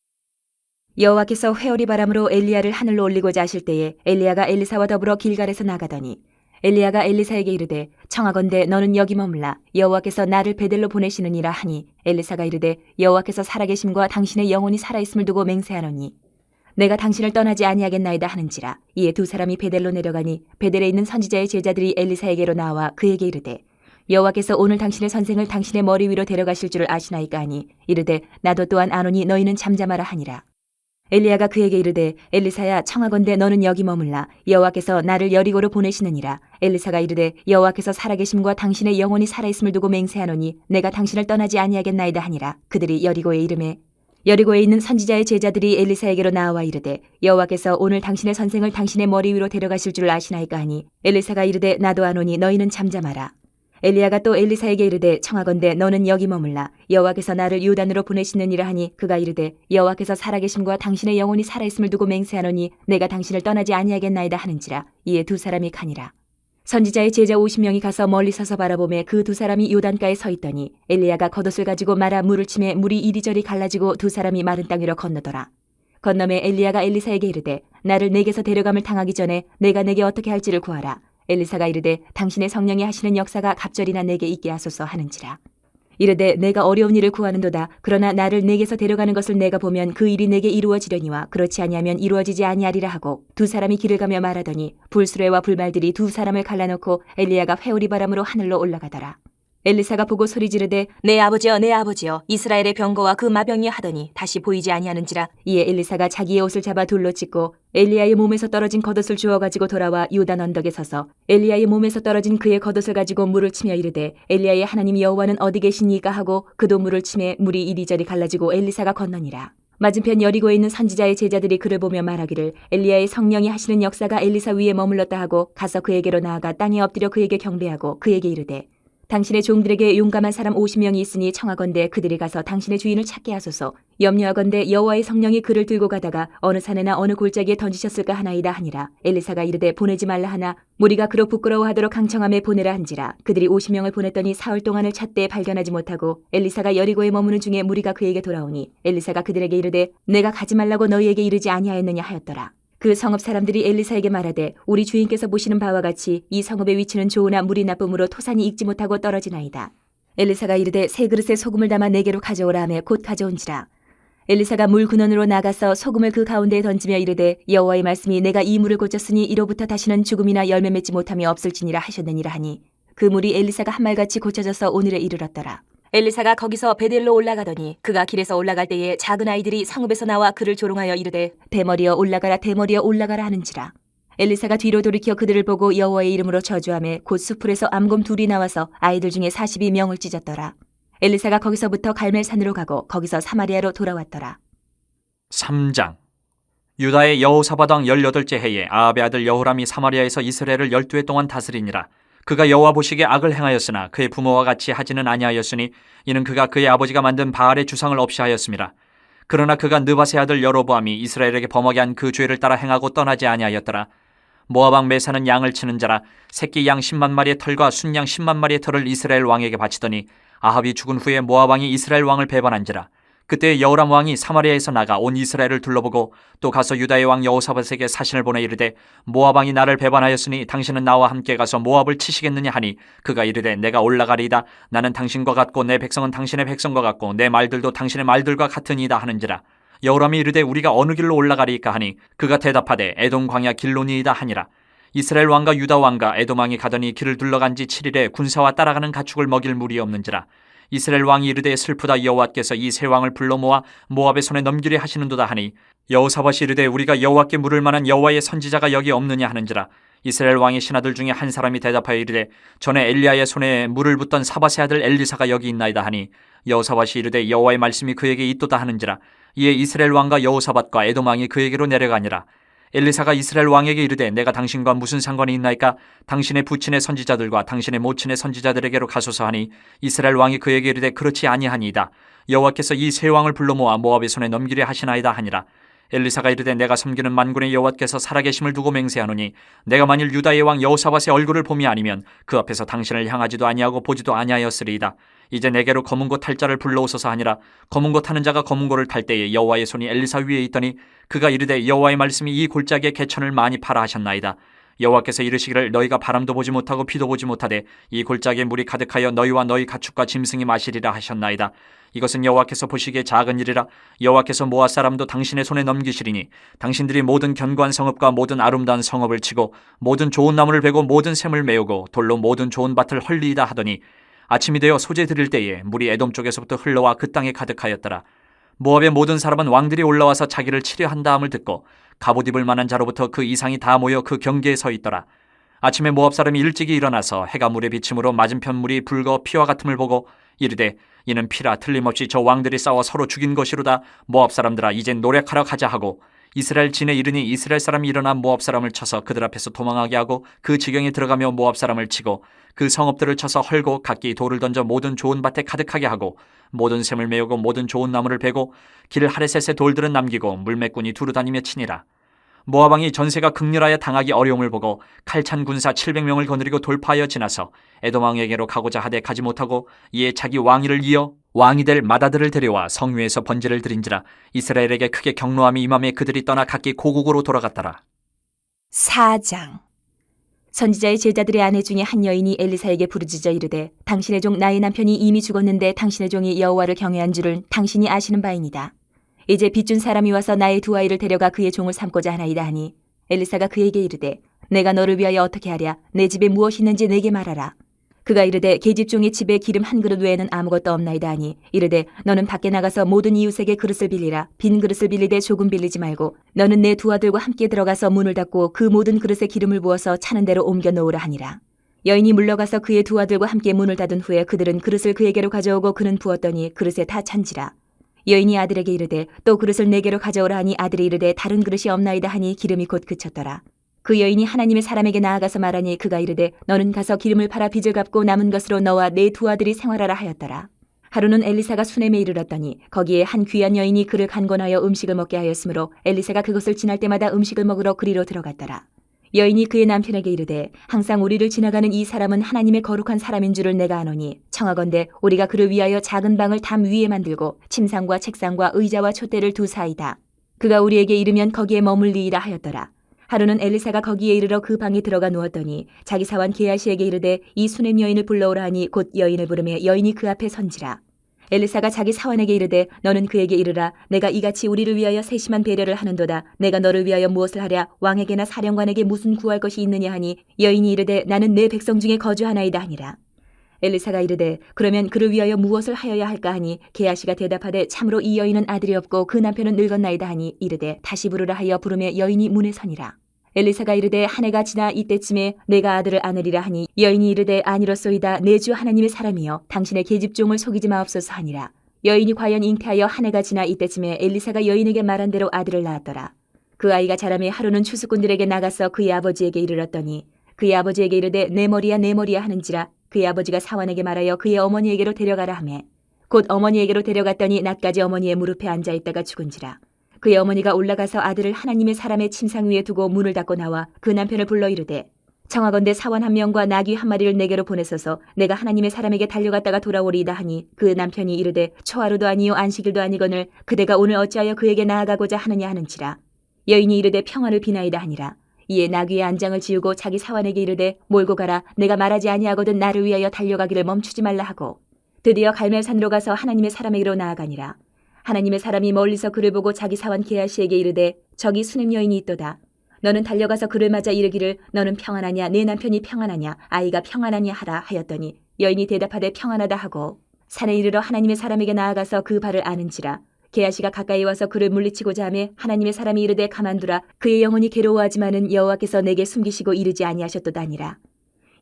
여호와께서 회오리 바람으로 엘리야를 하늘로 올리고자 하실 때에 엘리야가 엘리사와 더불어 길갈에서 나가더니 엘리야가 엘리사에게 이르되 청하건대 너는 여기 머물라 여호와께서 나를 베델로 보내시느니라 하니 엘리사가 이르되 여호와께서 살아계심과 당신의 영혼이 살아있음을 두고 맹세하노니 내가 당신을 떠나지 아니하겠나이다 하는지라. 이에 두 사람이 베델로 내려가니 베델에 있는 선지자의 제자들이 엘리사에게로 나와 그에게 이르되 여호와께서 오늘 당신의 선생을 당신의 머리 위로 데려가실 줄을 아시나이까 하니 이르되 나도 또한 아노니 너희는 잠잠하라 하니라. 엘리야가 그에게 이르되 엘리사야 청하건대 너는 여기 머물라 여호와께서 나를 여리고로 보내시느니라. 엘리사가 이르되 여호와께서 살아계심과 당신의 영혼이 살아있음을 두고 맹세하노니 내가 당신을 떠나지 아니하겠나이다 하니라. 그들이 여리고에 이르매 여리고에 있는 선지자의 제자들이 엘리사에게로 나와 이르되 여호와께서 오늘 당신의 선생을 당신의 머리 위로 데려가실 줄을 아시나이까 하니 엘리사가 이르되 나도 아노니 너희는 잠잠하라. 엘리야가 또 엘리사에게 이르되 청하건대 너는 여기 머물라 여호와께서 나를 요단으로 보내시느니라 하니 그가 이르되 여호와께서 살아계심과 당신의 영혼이 살아있음을 두고 맹세하노니 내가 당신을 떠나지 아니하겠나이다 하는지라. 이에 두 사람이 가니라. 선지자의 제자 50명이 가서 멀리 서서 바라보매 그 두 사람이 요단가에 서 있더니 엘리야가 겉옷을 가지고 말아 물을 치매 물이 이리저리 갈라지고 두 사람이 마른 땅 위로 건너더라. 건너매 엘리야가 엘리사에게 이르되 나를 내게서 데려감을 당하기 전에 내가 내게 어떻게 할지를 구하라. 엘리사가 이르되 당신의 성령이 하시는 역사가 갑절이나 내게 있게 하소서 하는지라. 이르되 내가 어려운 일을 구하는도다. 그러나 나를 내게서 데려가는 것을 내가 보면 그 일이 내게 이루어지려니와 그렇지 아니하면 이루어지지 아니하리라 하고 두 사람이 길을 가며 말하더니 불수레와 불말들이 두 사람을 갈라놓고 엘리야가 회오리 바람으로 하늘로 올라가더라. 엘리사가 보고 소리 지르되 내 아버지여 내 아버지여 이스라엘의 병거와 그 마병이 하더니 다시 보이지 아니하는지라. 이에 엘리사가 자기의 옷을 잡아 돌로 찢고 엘리야의 몸에서 떨어진 겉옷을 주워 가지고 돌아와 요단 언덕에 서서 엘리야의 몸에서 떨어진 그의 겉옷을 가지고 물을 치며 이르되 엘리야의 하나님 여호와는 어디 계시니까 하고 그도 물을 치매 물이 이리저리 갈라지고 엘리사가 건너니라. 맞은편 여리고에 있는 선지자의 제자들이 그를 보며 말하기를 엘리야의 성령이 하시는 역사가 엘리사 위에 머물렀다 하고 가서 그에게로 나아가 땅에 엎드려 그에게 경배하고 그에게 이르되 당신의 종들에게 용감한 사람 50명이 있으니 청하건대 그들이 가서 당신의 주인을 찾게 하소서. 염려하건대 여호와의 성령이 그를 들고 가다가 어느 산에나 어느 골짜기에 던지셨을까 하나이다 하니라. 엘리사가 이르되 보내지 말라 하나 무리가 그로 부끄러워하도록 강청함에 보내라 한지라. 그들이 50명을 보냈더니 사흘 동안을 찾되 발견하지 못하고 엘리사가 여리고에 머무는 중에 무리가 그에게 돌아오니 엘리사가 그들에게 이르되 내가 가지 말라고 너희에게 이르지 아니하였느냐 하였더라. 그 성읍 사람들이 엘리사에게 말하되 우리 주인께서 보시는 바와 같이 이 성읍의 위치는 좋으나 물이 나쁨으로 토산이 익지 못하고 떨어지나이다. 엘리사가 이르되 세 그릇에 소금을 담아 내게로 가져오라 하며 곧 가져온지라. 엘리사가 물 근원으로 나가서 소금을 그 가운데에 던지며 이르되 여호와의 말씀이 내가 이 물을 고쳤으니 이로부터 다시는 죽음이나 열매 맺지 못함이 없을지니라 하셨느니라 하니 그 물이 엘리사가 한 말같이 고쳐져서 오늘에 이르렀더라. 엘리사가 거기서 베델로 올라가더니 그가 길에서 올라갈 때에 작은 아이들이 성읍에서 나와 그를 조롱하여 이르되 대머리여 올라가라 대머리여 올라가라 하는지라. 엘리사가 뒤로 돌이켜 그들을 보고 여호와의 이름으로 저주하며 곧 수풀에서 암곰 둘이 나와서 아이들 중에 42명을 찢었더라. 엘리사가 거기서부터 갈멜산으로 가고 거기서 사마리아로 돌아왔더라. 3장. 유다의 여호사밧 왕 18째 해에 아합의 아들 여호람이 사마리아에서 이스라엘을 12해 동안 다스리니라. 그가 여호와 보시기에 악을 행하였으나 그의 부모와 같이 하지는 아니하였으니 이는 그가 그의 아버지가 만든 바알의 주상을 없이 하였음이라. 그러나 그가 느밧의 아들 여로보암이 이스라엘에게 범하게 한 그 죄를 따라 행하고 떠나지 아니하였더라. 모압 왕 메사는 양을 치는 자라 새끼 양 10만 마리의 털과 순양 10만 마리의 털을 이스라엘 왕에게 바치더니 아합이 죽은 후에 모압 왕이 이스라엘 왕을 배반한지라. 그때 여호람 왕이 사마리아에서 나가 온 이스라엘을 둘러보고 또 가서 유다의 왕 여호사밧에게 사신을 보내 이르되 모압 왕이 나를 배반하였으니 당신은 나와 함께 가서 모압을 치시겠느냐 하니 그가 이르되 내가 올라가리이다. 나는 당신과 같고 내 백성은 당신의 백성과 같고 내 말들도 당신의 말들과 같으니이다 하는지라. 여호람이 이르되 우리가 어느 길로 올라가리이까 하니 그가 대답하되 에돔 광야 길로니이다 하니라. 이스라엘 왕과 유다 왕과 에돔 왕이 가더니 길을 둘러간 지 7일에 군사와 따라가는 가축을 먹일 물이 없는지라. 이스라엘 왕이 이르되 슬프다. 여호와께서 이 세 왕을 불러 모아 모압의 손에 넘기려 하시는도다 하니 여호사밧이 이르되 우리가 여호와께 물을 만한 여호와의 선지자가 여기 없느냐 하는지라. 이스라엘 왕의 신하들 중에 한 사람이 대답하여 이르되 전에 엘리야의 손에 물을 붓던 사밧의 아들 엘리사가 여기 있나이다 하니 여호사밧이 이르되 여호와의 말씀이 그에게 있도다 하는지라. 이에 이스라엘 왕과 여호사밧과 에돔 왕이 그에게로 내려가니라. 엘리사가 이스라엘 왕에게 이르되 내가 당신과 무슨 상관이 있나이까? 당신의 부친의 선지자들과 당신의 모친의 선지자들에게로 가소서 하니 이스라엘 왕이 그에게 이르되 그렇지 아니하니이다. 여호와께서 이 세 왕을 불러 모아 모압의 손에 넘기려 하시나이다 하니라. 엘리사가 이르되 내가 섬기는 만군의 여호와께서 살아계심을 두고 맹세하노니 내가 만일 유다의 왕 여호사밧의 얼굴을 봄이 아니면 그 앞에서 당신을 향하지도 아니하고 보지도 아니하였으리이다. 이제 내게로 검은 고 탈 자를 불러오소서 하니라. 검은 고 타는 자가 검은 고를 탈 때에 여호와의 손이 엘리사 위에 있더니 그가 이르되 여호와의 말씀이 이 골짜기에 개천을 많이 팔아 하셨나이다. 여호와께서 이르시기를 너희가 바람도 보지 못하고 비도 보지 못하되 이 골짜기에 물이 가득하여 너희와 너희 가축과 짐승이 마시리라 하셨나이다. 이것은 여호와께서 보시기에 작은 일이라. 여호와께서 모압 사람도 당신의 손에 넘기시리니 당신들이 모든 견고한 성읍과 모든 아름다운 성읍을 치고 모든 좋은 나무를 베고 모든 샘을 메우고 돌로 모든 좋은 밭을 헐리이다 하더니 아침이 되어 소재 드릴 때에 물이 에돔 쪽에서부터 흘러와 그 땅에 가득하였더라. 모압의 모든 사람은 왕들이 올라와서 자기를 치려 한다함을 듣고 갑옷 입을 만한 자로부터 그 이상이 다 모여 그 경계에 서 있더라. 아침에 모압 사람이 일찍이 일어나서 해가 물에 비침으로 맞은편 물이 붉어 피와 같음을 보고 이르되 이는 피라 틀림없이 저 왕들이 싸워 서로 죽인 것이로다. 모압 사람들아 이젠 노력하러 가자 하고 이스라엘 진에 이르니 이스라엘 사람이 일어나 모압 사람을 쳐서 그들 앞에서 도망하게 하고 그 지경에 들어가며 모압 사람을 치고 그 성읍들을 쳐서 헐고 각기 돌을 던져 모든 좋은 밭에 가득하게 하고 모든 샘을 메우고 모든 좋은 나무를 베고 길 하레셋의 돌들은 남기고 물매꾼이 두루 다니며 치니라. 모압 왕이 전세가 극렬하여 당하기 어려움을 보고 칼찬 군사 700명을 거느리고 돌파하여 지나서 에돔 왕에게로 가고자 하되 가지 못하고 이에 자기 왕위를 이어 왕이 될 맏아들을 데려와 성위에서 번제를 드린지라. 이스라엘에게 크게 경노함이 임함에 그들이 떠나 각기 고국으로 돌아갔더라. 4장. 선지자의 제자들의 아내 중에 한 여인이 엘리사에게 부르짖어 이르되 당신의 종 나의 남편이 이미 죽었는데 당신의 종이 여호와를 경외한 줄을 당신이 아시는 바이니이다. 이제 빚준 사람이 와서 나의 두 아이를 데려가 그의 종을 삼고자 하나이다 하니 엘리사가 그에게 이르되 내가 너를 위하여 어떻게 하랴? 내 집에 무엇이 있는지 내게 말하라. 그가 이르되 계집종의 집에 기름 한 그릇 외에는 아무것도 없나이다 하니 이르되 너는 밖에 나가서 모든 이웃에게 그릇을 빌리라. 빈 그릇을 빌리되 조금 빌리지 말고 너는 내 두 아들과 함께 들어가서 문을 닫고 그 모든 그릇에 기름을 부어서 차는 대로 옮겨 놓으라 하니라. 여인이 물러가서 그의 두 아들과 함께 문을 닫은 후에 그들은 그릇을 그에게로 가져오고 그는 부었더니 그릇에 다 찬지라. 여인이 아들에게 이르되 또 그릇을 내게로 가져오라 하니 아들이 이르되 다른 그릇이 없나이다 하니 기름이 곧 그쳤더라. 그 여인이 하나님의 사람에게 나아가서 말하니 그가 이르되 너는 가서 기름을 팔아 빚을 갚고 남은 것으로 너와 내 두 아들이 생활하라 하였더라. 하루는 엘리사가 수넴에 이르렀더니 거기에 한 귀한 여인이 그를 간권하여 음식을 먹게 하였으므로 엘리사가 그것을 지날 때마다 음식을 먹으러 그리로 들어갔더라. 여인이 그의 남편에게 이르되 항상 우리를 지나가는 이 사람은 하나님의 거룩한 사람인 줄을 내가 아노니 청하건대 우리가 그를 위하여 작은 방을 담 위에 만들고 침상과 책상과 의자와 촛대를 두사이다. 그가 우리에게 이르면 거기에 머물리이라 하였더라. 하루는 엘리사가 거기에 이르러 그 방에 들어가 누웠더니 자기 사환 게하시에게 이르되 이 수넴 여인을 불러오라 하니 곧 여인을 부르매 여인이 그 앞에 선지라. 엘리사가 자기 사환에게 이르되 너는 그에게 이르라. 내가 이같이 우리를 위하여 세심한 배려를 하는도다. 내가 너를 위하여 무엇을 하랴. 왕에게나 사령관에게 무슨 구할 것이 있느냐 하니 여인이 이르되 나는 내 백성 중에 거주하나이다 하니라. 엘리사가 이르되 그러면 그를 위하여 무엇을 하여야 할까 하니 게하시가 대답하되 참으로 이 여인은 아들이 없고 그 남편은 늙었나이다 하니 이르되 다시 부르라 하여 부르매 여인이 문에 서니라. 엘리사가 이르되 한 해가 지나 이때쯤에 내가 아들을 안으리라 하니 여인이 이르되 아니로소이다. 내 주 하나님의 사람이여 당신의 계집종을 속이지 마옵소서 하니라. 여인이 과연 잉태하여 한 해가 지나 이때쯤에 엘리사가 여인에게 말한 대로 아들을 낳았더라. 그 아이가 자라매 하루는 추수꾼들에게 나가서 그의 아버지에게 이르렀더니 그의 아버지에게 이르되 내 머리야 내 머리야 하는지라. 그의 아버지가 사환에게 말하여 그의 어머니에게로 데려가라 하매 곧 어머니에게로 데려갔더니 낮까지 어머니의 무릎에 앉아있다가 죽은지라. 그의 어머니가 올라가서 아들을 하나님의 사람의 침상 위에 두고 문을 닫고 나와 그 남편을 불러 이르되 청하건대 사원 한 명과 나귀 한 마리를 내게로 보내소서. 내가 하나님의 사람에게 달려갔다가 돌아오리이다 하니 그 남편이 이르되 초하루도 아니요 안식일도 아니거늘 그대가 오늘 어찌하여 그에게 나아가고자 하느냐 하는지라. 여인이 이르되 평화를 비나이다 하니라. 이에 나귀의 안장을 지우고 자기 사환에게 이르되 몰고 가라. 내가 말하지 아니하거든 나를 위하여 달려가기를 멈추지 말라 하고 드디어 갈멜산으로 가서 하나님의 사람에게로 나아가니라. 하나님의 사람이 멀리서 그를 보고 자기 사환 게하시에게 이르되 저기 수넴 여인이 있도다. 너는 달려가서 그를 맞아 이르기를 너는 평안하냐 내 남편이 평안하냐 아이가 평안하냐 하라 하였더니 여인이 대답하되 평안하다 하고 산에 이르러 하나님의 사람에게 나아가서 그 발을 아는지라. 게하시가 가까이 와서 그를 물리치고자 하매 하나님의 사람이 이르되 가만두라. 그의 영혼이 괴로워하지만은 여호와께서 내게 숨기시고 이르지 아니하셨도다 하니라.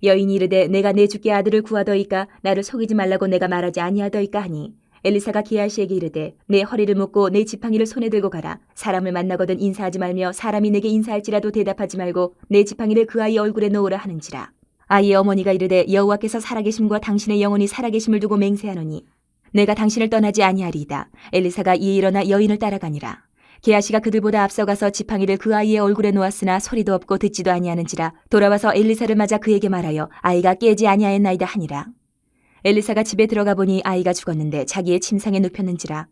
여인이 이르되 내가 내 주께 아들을 구하더이까 나를 속이지 말라고 내가 말하지 아니하더이까 하니 엘리사가 게하시에게 이르되 내 허리를 묶고 내 지팡이를 손에 들고 가라. 사람을 만나거든 인사하지 말며 사람이 내게 인사할지라도 대답하지 말고 내 지팡이를 그 아이 얼굴에 놓으라 하는지라. 아이의 어머니가 이르되 여호와께서 살아계심과 당신의 영혼이 살아계심을 두고 맹세하노니 내가 당신을 떠나지 아니하리이다. 엘리사가 이에 일어나 여인을 따라가니라. 게하시가 그들보다 앞서가서 지팡이를 그 아이의 얼굴에 놓았으나 소리도 없고 듣지도 아니하는지라. 돌아와서 엘리사를 맞아 그에게 말하여 아이가 깨지 아니하였나이다 하니라. 엘리사가 집에 들어가 보니 아이가 죽었는데 자기의 침상에 눕혔는지라.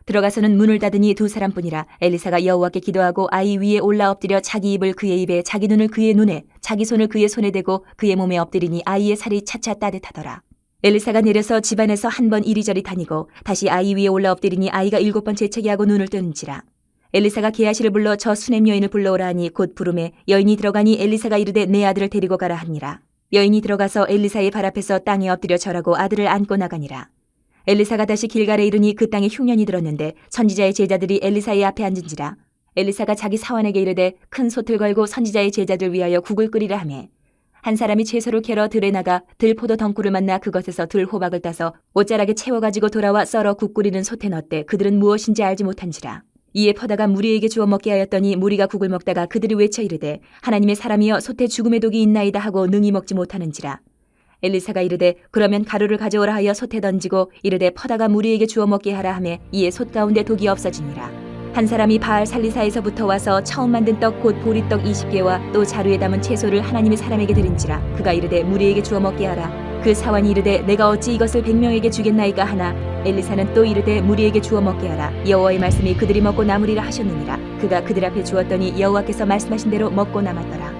들어가서는 문을 닫으니 두 사람뿐이라. 엘리사가 여호와께 기도하고 아이 위에 올라 엎드려 자기 입을 그의 입에 자기 눈을 그의 눈에 자기 손을 그의 손에 대고 그의 몸에 엎드리니 아이의 살이 차차 따뜻하더라. 엘리사가 내려서 집안에서 한 번 이리저리 다니고 다시 아이 위에 올라 엎드리니 아이가 7번 재채기하고 눈을 뜨는지라. 엘리사가 게하시를 불러 저 수넴 여인을 불러오라 하니 곧 부르매 여인이 들어가니 엘리사가 이르되 내 아들을 데리고 가라 하니라. 여인이 들어가서 엘리사의 발 앞에서 땅에 엎드려 절하고 아들을 안고 나가니라. 엘리사가 다시 길갈에 이르니 그 땅에 흉년이 들었는데 선지자의 제자들이 엘리사의 앞에 앉은지라. 엘리사가 자기 사환에게 이르되 큰 솥을 걸고 선지자의 제자들 위하여 국을 끓이라 하매 한 사람이 채소를 캐러 들에 나가 들포도 덩굴을 만나 그것에서 들 호박을 따서 옷자락에 채워가지고 돌아와 썰어 국 끓이는 솥에 넣었대. 그들은 무엇인지 알지 못한지라. 이에 퍼다가 무리에게 주어 먹게 하였더니 무리가 국을 먹다가 그들이 외쳐 이르되 하나님의 사람이여 솥에 죽음의 독이 있나이다 하고 능히 먹지 못하는지라. 엘리사가 이르되 그러면 가루를 가져오라 하여 솥에 던지고 이르되 퍼다가 무리에게 주어 먹게 하라 하매 이에 솥 가운데 독이 없어지니라. 한 사람이 바알 살리사에서부터 와서 처음 만든 떡 곧 보리떡 20개와 또 자루에 담은 채소를 하나님의 사람에게 드린지라. 그가 이르되 무리에게 주어 먹게 하라. 그 사환이 이르되 내가 어찌 이것을 100명에게 주겠나이까 하나 엘리사는 또 이르되 무리에게 주어 먹게 하라. 여호와의 말씀이 그들이 먹고 남으리라 하셨느니라. 그가 그들 앞에 주었더니 여호와께서 말씀하신 대로 먹고 남았더라.